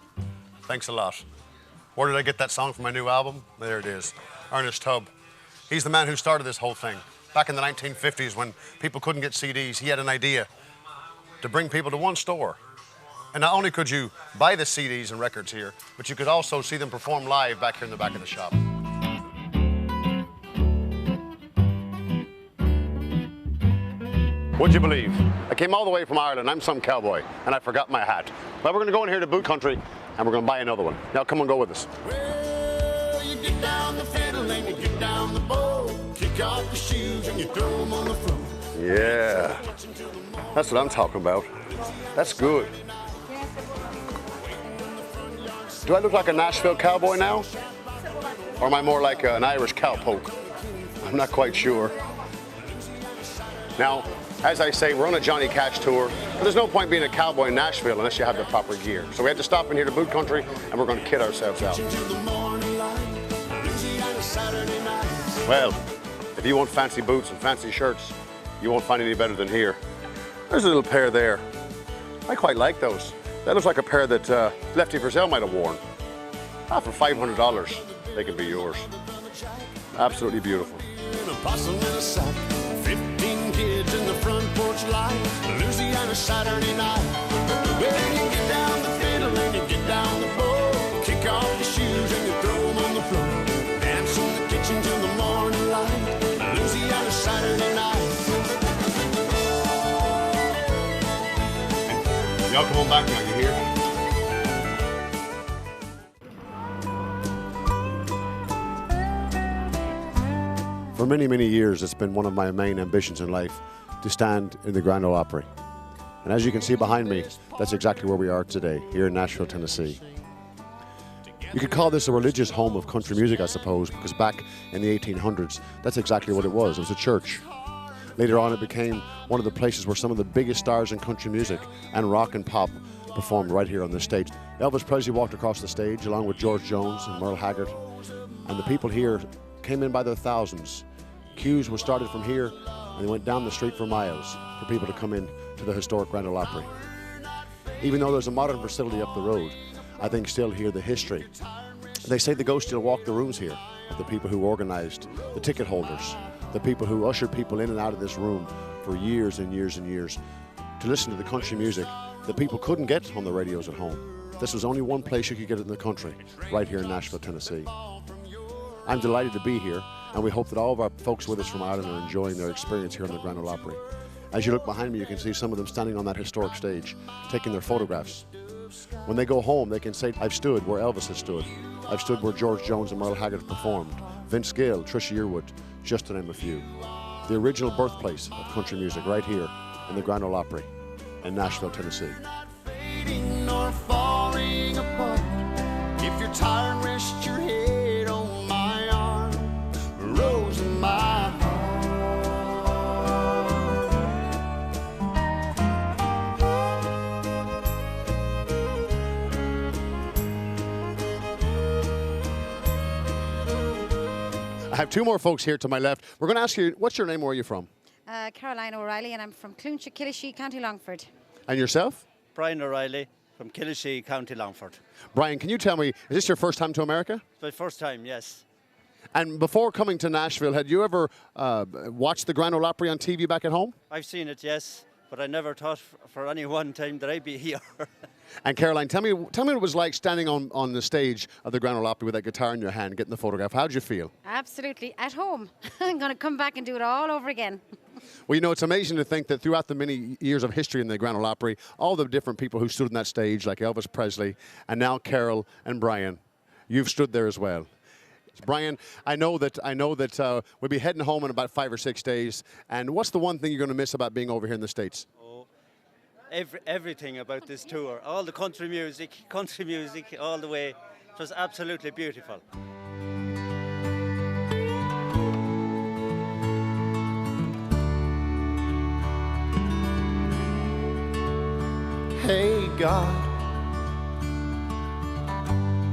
Thanks a lot. Where did I get that song from my new album? There it is. Ernest Tubb. He's the man who started this whole thing. Back in the 1950s when people couldn't get CDs, he had an idea to bring people to one store. And not only could you buy the CDs and records here, but you could also see them perform live back here in the back of the shop. Would you believe? I came all the way from Ireland. I'm some cowboy, and I forgot my hat. But we're going to go in here to Boot Country, and we're going to buy another one. Now, come on, go with us. Well, you get down the fiddle and you get down the bow, kick off the shoes and you throw them on the floor. Yeah, that's what I'm talking about. That's good. Do I look like a Nashville cowboy now? Or am I more like an Irish cowpoke? I'm not quite sure. Now, as I say, we're on a Johnny Cash tour, but there's no point being a cowboy in Nashville unless you have the proper gear. So we had to stop in here to Boot Country, and we're going to kid ourselves out. Well, if you want fancy boots and fancy shirts, you won't find any better than here. There's a little pair there. I quite like those. That looks like a pair that Lefty Frizzell might have worn. For $500, they can be yours. Absolutely beautiful. 15 kids in the front porch light, Louisiana Saturday night. Well, you get down the fiddle and you get down the bow, kick off your shoes and you throw them on the floor. Dance in the kitchen till the morning light, Louisiana Saturday night. Y'all come on back now, you hear? For many, many years, it's been one of my main ambitions in life to stand in the Grand Ole Opry. And as you can see behind me, that's exactly where we are today, here in Nashville, Tennessee. You could call this a religious home of country music, I suppose, because back in the 1800s, that's exactly what it was. It was a church. Later on, it became one of the places where some of the biggest stars in country music and rock and pop performed right here on this stage. Elvis Presley walked across the stage along with George Jones and Merle Haggard, and the people here came in by the thousands. Queues were started from here, and they went down the street for miles for people to come in to the historic Grand Ole Opry. Even though there's a modern facility up the road, I think still here the history. They say the ghosts still walk the rooms here, of the people who organized, the ticket holders, the people who ushered people in and out of this room for years and years and years to listen to the country music that people couldn't get on the radios at home. This was only one place you could get it in the country, right here in Nashville, Tennessee. I'm delighted to be here, and we hope that all of our folks with us from Ireland are enjoying their experience here on the Grand Ole Opry. As you look behind me, you can see some of them standing on that historic stage, taking their photographs. When they go home, they can say, I've stood where Elvis has stood. I've stood where George Jones and Merle Haggard performed. Vince Gill, Trisha Yearwood, just to name a few. The original birthplace of country music right here in the Grand Ole Opry in Nashville, Tennessee. Fading or falling apart. If you're tired, rest your head on my arm. Rose in my heart. I have two more folks here to my left. We're going to ask you, what's your name, where are you from? Caroline O'Reilly, and I'm from Clooncha, Killishee, County Longford. And yourself? Brian O'Reilly from Killishee, County Longford. Brian, can you tell me, is this your first time to America? It's my first time, yes. And before coming to Nashville, had you ever watched the Grand Ole Opry on TV back at home? I've seen it, yes, but I never thought for any one time that I'd be here. And Caroline, tell me what it was like standing on the stage of the Grand Ole Opry with that guitar in your hand, getting the photograph. How did you feel? Absolutely at home. I'm going to come back and do it all over again. Well, you know, it's amazing to think that throughout the many years of history in the Grand Ole Opry, all the different people who stood on that stage, like Elvis Presley, and now Carol and Brian, you've stood there as well. Brian, I know that we'll be heading home in about 5 or 6 days. And what's the one thing you're going to miss about being over here in the States? Oh, everything about this tour, all the country music all the way. It was absolutely beautiful. Hey God,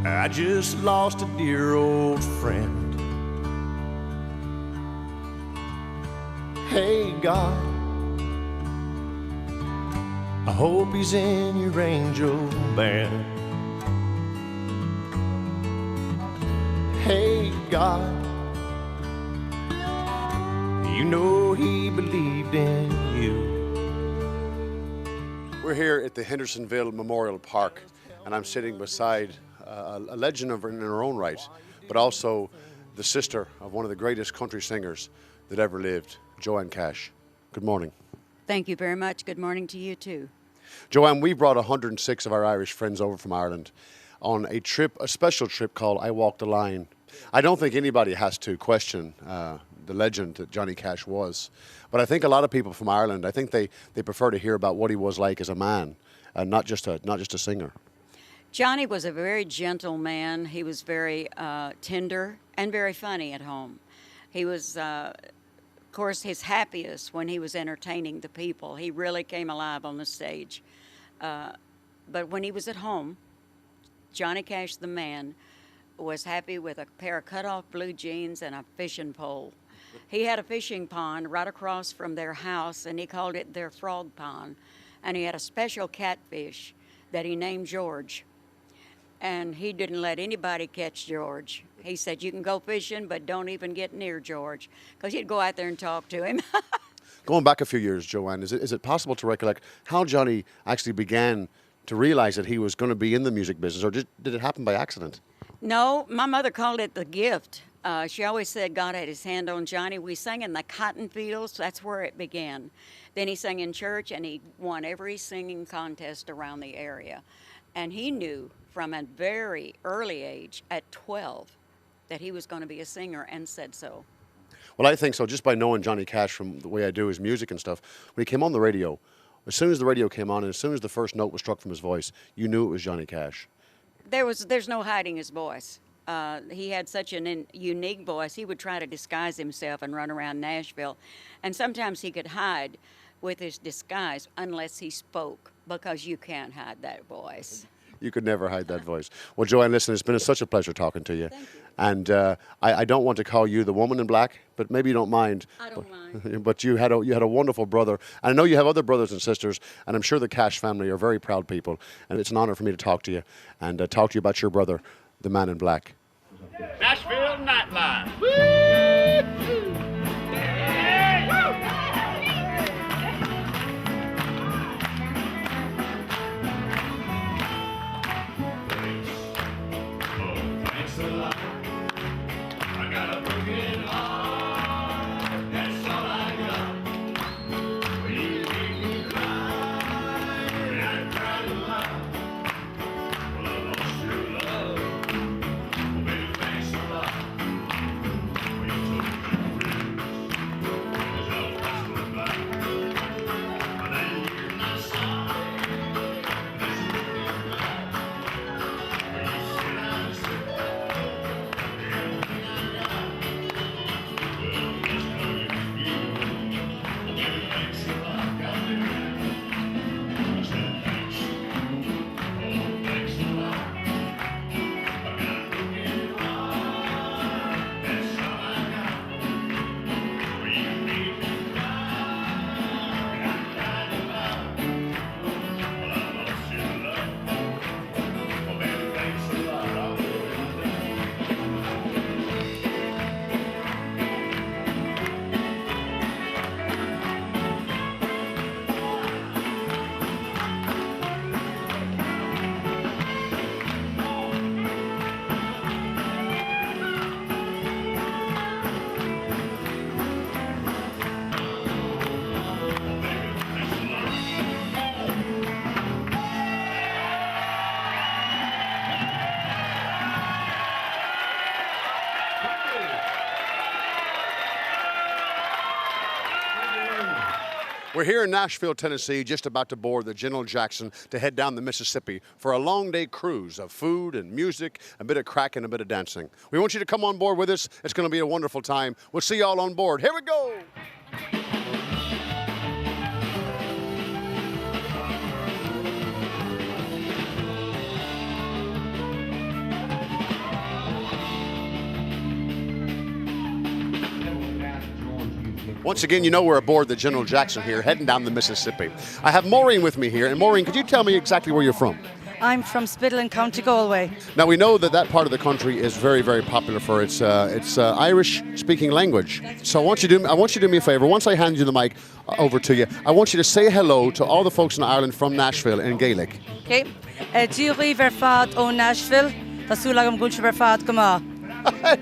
I just lost a dear old friend. Hey God, I hope he's in your angel band. Hey, God, you know he believed in you. We're here at the Hendersonville Memorial Park, and I'm sitting beside a legend in her own right, but also the sister of one of the greatest country singers that ever lived, Joanne Cash. Good morning. Thank you very much. Good morning to you too. Joanne, we brought 106 of our Irish friends over from Ireland on a trip, a special trip called I Walk the Line. I don't think anybody has to question the legend that Johnny Cash was, but I think a lot of people from Ireland, I think they prefer to hear about what he was like as a man, not just a singer. Johnny was a very gentle man. He was very tender and very funny at home. He was, of course, his happiest when he was entertaining the people. He really came alive on the stage. But when he was at home, Johnny Cash, the man, was happy with a pair of cut-off blue jeans and a fishing pole. He had a fishing pond right across from their house, and he called it their frog pond. And he had a special catfish that he named George. And he didn't let anybody catch George. He said, you can go fishing, but don't even get near George, because he'd go out there and talk to him. Going back a few years, Joanne, is it possible to recollect how Johnny actually began to realize that he was going to be in the music business, or did it happen by accident? No, my mother called it the gift. She always said God had his hand on Johnny. We sang in the cotton fields. That's where it began. Then he sang in church, and he won every singing contest around the area. And he knew from a very early age, at 12, that he was going to be a singer, and said so. Well, I think so, just by knowing Johnny Cash from the way I do his music and stuff. When he came on the radio, as soon as the radio came on and as soon as the first note was struck from his voice, you knew it was Johnny Cash. There's no hiding his voice. He had such a unique voice. He would try to disguise himself and run around Nashville. And sometimes he could hide with his disguise unless he spoke, because you can't hide that voice. You could never hide that voice. Well, Joanne, listen, it's been such a pleasure talking to you. Thank you. And I don't want to call you the woman in black, but maybe you don't mind. I don't mind. But you had a wonderful brother. And I know you have other brothers and sisters, and I'm sure the Cash family are very proud people. And it's an honor for me to talk to you and talk to you about your brother, the man in black. Nashville Nightlife. Woo! Thanks a lot. I got a broken heart. That's all I got. When you make me cry, and I cried a lot. Well, I lost your love. Well, baby, thanks a lot. When you told me your friends, as I was passing by. But I didn't hear my song. That's a broken heart. When you sit down and sit. We're here in Nashville, Tennessee, just about to board the General Jackson to head down the Mississippi for a long day cruise of food and music, a bit of crack and a bit of dancing. We want you to come on board with us. It's going to be a wonderful time. We'll see you all on board. Here we go. Once again, you know we're aboard the General Jackson here, heading down the Mississippi. I have Maureen with me here, and Maureen, could you tell me exactly where you're from? I'm from Spittal in County Galway. Now we know that part of the country is very, very popular for its Irish-speaking language. So I want you to do me a favour. Once I hand you the mic over to you, I want you to say hello to all the folks in Ireland from Nashville in Gaelic. Okay. Díochaí ver fad ó Nashville, Tásúla am gúil ver fad go maith.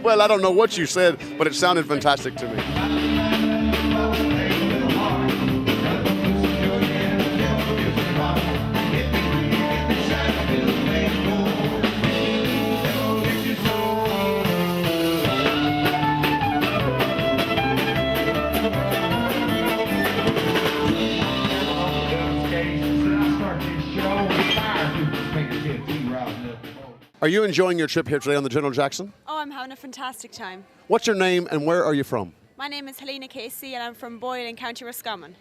Well, I don't know what you said, but it sounded fantastic to me. Are you enjoying your trip here today on the General Jackson? Oh, I'm having a fantastic time. What's your name and where are you from? My name is Helena Casey and I'm from Boyle in County Roscommon.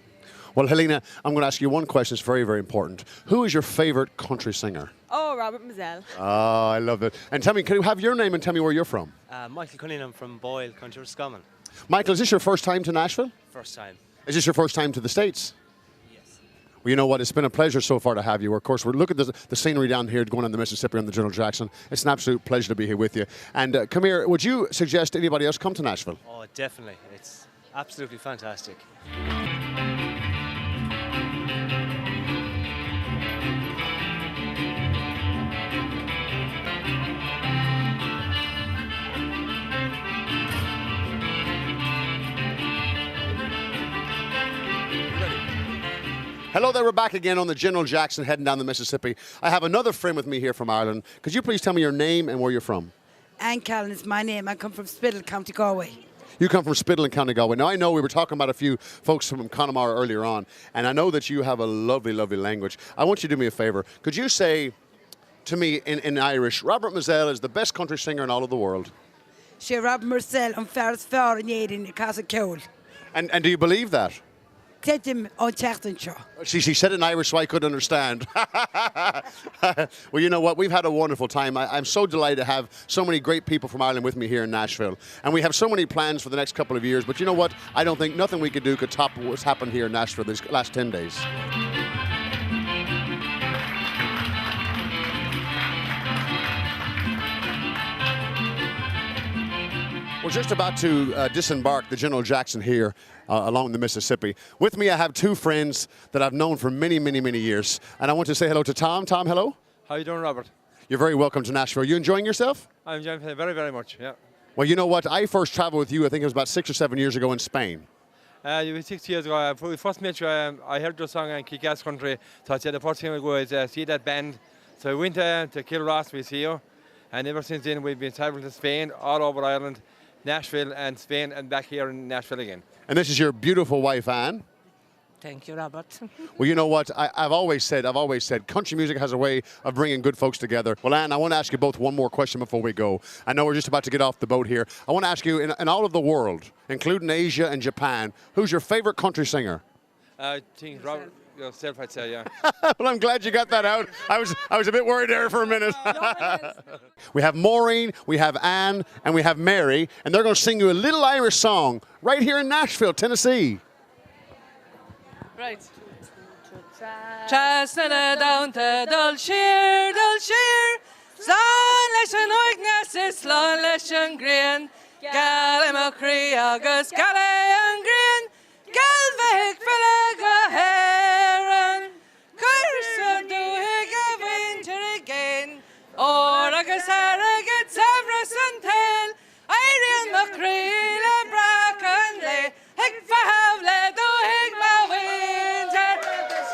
Well, Helena, I'm going to ask you one question. It's very, very important. Who is your favourite country singer? Oh, Robert Mazzell. Oh, I love it. And tell me, can you have your name and tell me where you're from? Michael Cunningham from Boyle, County Roscommon. Michael, is this your first time to Nashville? First time. Is this your first time to the States? Yes. Well, you know what? It's been a pleasure so far to have you. Of course, look at the scenery down here going on the Mississippi on the General Jackson. It's an absolute pleasure to be here with you. And come here, would you suggest anybody else come to Nashville? Oh, definitely. It's absolutely fantastic. Hello there, we're back again on the General Jackson heading down the Mississippi. I have another friend with me here from Ireland. Could you please tell me your name and where you're from? Anne Callan is my name. I come from Spittal, County Galway. You come from Spittal in County Galway. Now, I know we were talking about a few folks from Connemara earlier on, and I know that you have a lovely, lovely language. I want you to do me a favour. Could you say to me in Irish, Robert Mazzell is the best country singer in all of the world? She Robert Mazzell on Ferris Fair in Yadin in Casa Cowl. And do you believe that? She said it in Irish, so I could understand. Well, you know what? We've had a wonderful time. I'm so delighted to have so many great people from Ireland with me here in Nashville. And we have so many plans for the next couple of years. But you know what? I don't think nothing we could do could top what's happened here in Nashville these last 10 days. We're just about to disembark the General Jackson here along the Mississippi. With me, I have two friends that I've known for many, many, many years. And I want to say hello to Tom. Tom, hello. How you doing, Robert? You're very welcome to Nashville. Are you enjoying yourself? I'm enjoying it very, very much, yeah. Well, you know what? I first traveled with you, I think it was about 6 or 7 years ago in Spain. You were 6 years ago. We first met you, I heard your song in Kick-Ass Country. So I said the first thing I go is see that band. So I went to Kilross, we see you. And ever since then, we've been traveling to Spain, all over Ireland, Nashville and Spain, and back here in Nashville again. And this is your beautiful wife, Anne. Thank you, Robert. Well, you know what? I've always said, country music has a way of bringing good folks together. Well, Anne, I want to ask you both one more question before we go. I know we're just about to get off the boat here. I want to ask you, in all of the world, including Asia and Japan, who's your favorite country singer? I think Robert yourself, I'd say, yeah. Well, I'm glad you got that out. I was a bit worried there for a minute. We have Maureen, we have Anne, and we have Mary, and they're going to sing you a little Irish song right here in Nashville, Tennessee. Right. Chasna down to Dulshire, Slán leis an oignas is slán leis an green, Galim a crí agus galé an green, Galvig fill go heron, Cursa duhig a winter again, or agus arrogant Severus and tail, Arian Macreel a brack and lay, Hick fahavle duhig ma winter,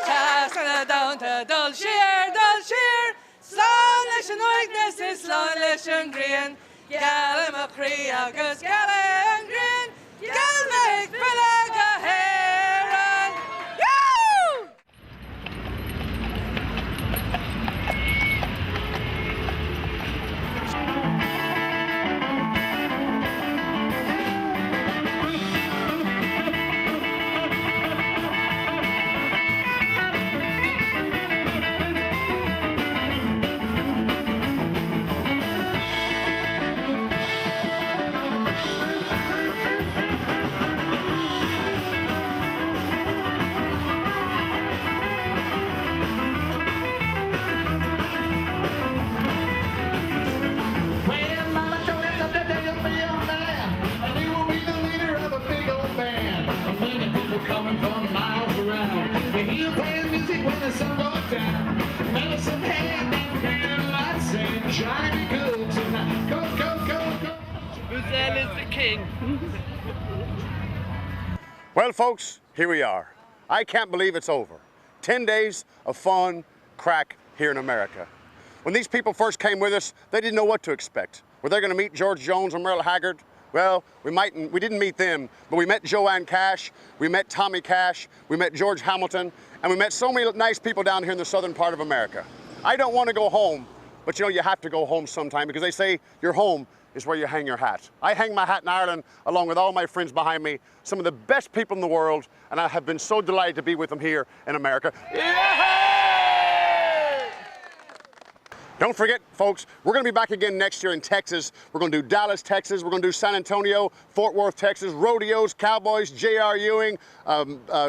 Chasna down to Dulshire, Slán leis an oignas is slán leis an green, Galim a crí agus galé an green, Galvig fill go heron. Yoo! try to be good tonight. Go, go, go, go. Lizelle is the king. Well, folks, here we are. I can't believe it's over. 10 days of fun, crack here in America. When these people first came with us, they didn't know what to expect. Were they going to meet George Jones or Merle Haggard? Well, we didn't meet them, but we met Joanne Cash, we met Tommy Cash, we met George Hamilton, and we met so many nice people down here in the southern part of America. I don't want to go home, but you know, you have to go home sometime because they say your home is where you hang your hat. I hang my hat in Ireland along with all my friends behind me, some of the best people in the world, and I have been so delighted to be with them here in America. Don't forget, folks, we're going to be back again next year in Texas. We're going to do Dallas, Texas. We're going to do San Antonio, Fort Worth, Texas, rodeos, cowboys, J.R. Ewing,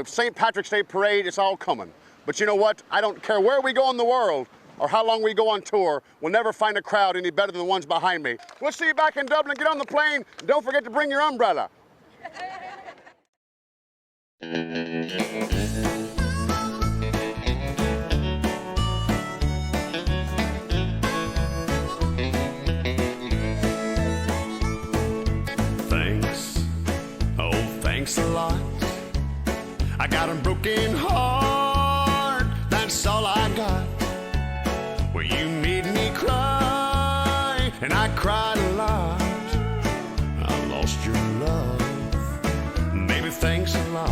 St. Patrick's Day Parade. It's all coming. But you know what? I don't care where we go in the world or how long we go on tour. We'll never find a crowd any better than the ones behind me. We'll see you back in Dublin. Get on the plane. And don't forget to bring your umbrella. Thanks a lot. I got a broken heart, that's all I got. Well, you made me cry, and I cried a lot. I lost your love, baby, thanks a lot.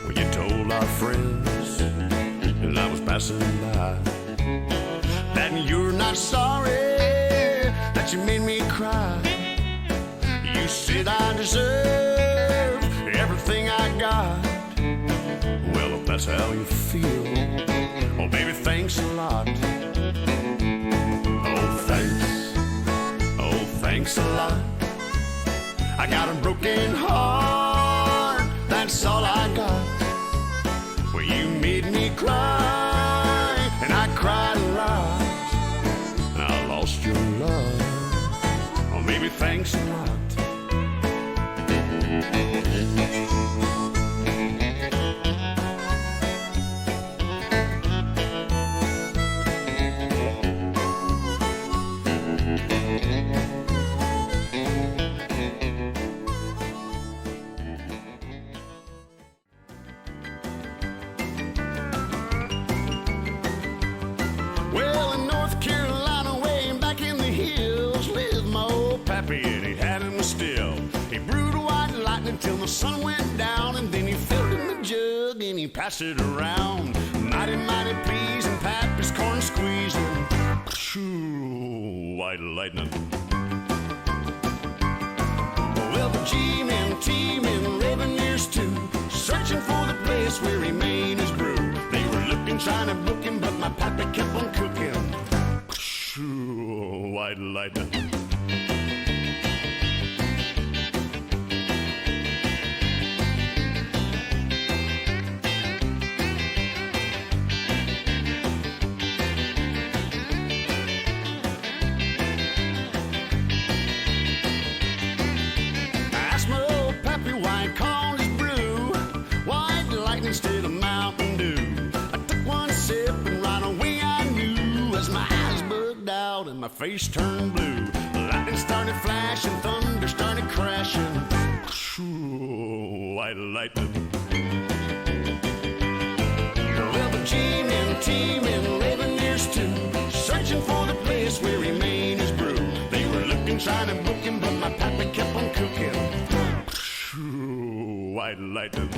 Well, you told our friends, and I was passing by, that you're not sorry, that you made me cry. You said I deserve everything I got. Well, if that's how you feel, well, baby, thanks a lot. Oh, thanks a lot. I got a broken heart, that's all I got. Well, you made me cry, and I cried a lot. I lost your love, oh, baby, thanks a lot. Well, in North Carolina, way back in the hills, lived my old pappy, and he had him a still. He brewed white lightning till the sun went down, and then he filled it in the jug and he passed it around. Mighty, mighty peas and pappy's corn squeezing. Shoo, white lightning. Well, the G-men, T-men, raving ears too, searching for the place where he made his brew. They were looking, trying to book him, but my pappy kept on cooking. Shoo, white lightning. Instead of Mountain Dew, I took one sip and right away I knew, as my eyes bugged out and my face turned blue. Lightning started flashing, thunder started crashing. Shoo, white lightning. Well, the G-men, T-men, raving ears too, searching for the place where he made his brew. They were looking, trying to book him, but my pappy kept on cooking. Shoo, white lightning.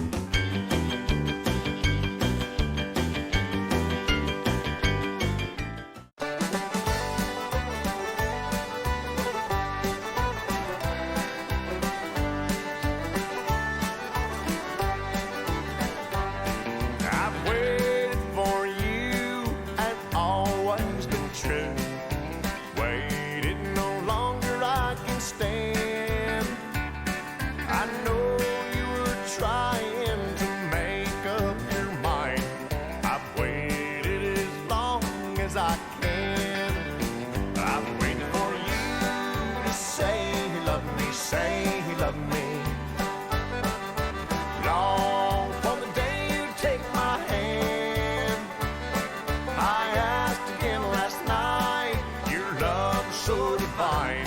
fine.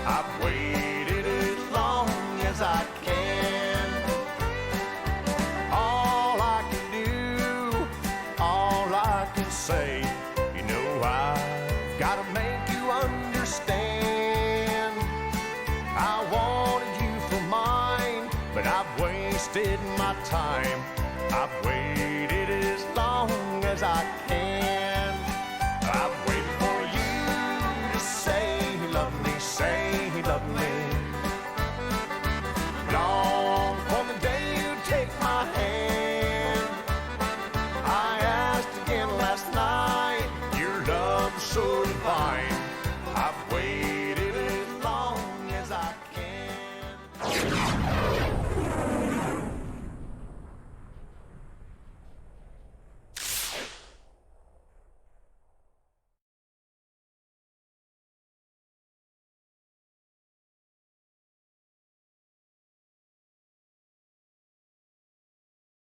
I've waited as long as I can. All I can do, all I can say, you know I've got to make you understand. I wanted you for mine, but I've wasted my time. I've waited as long as I can.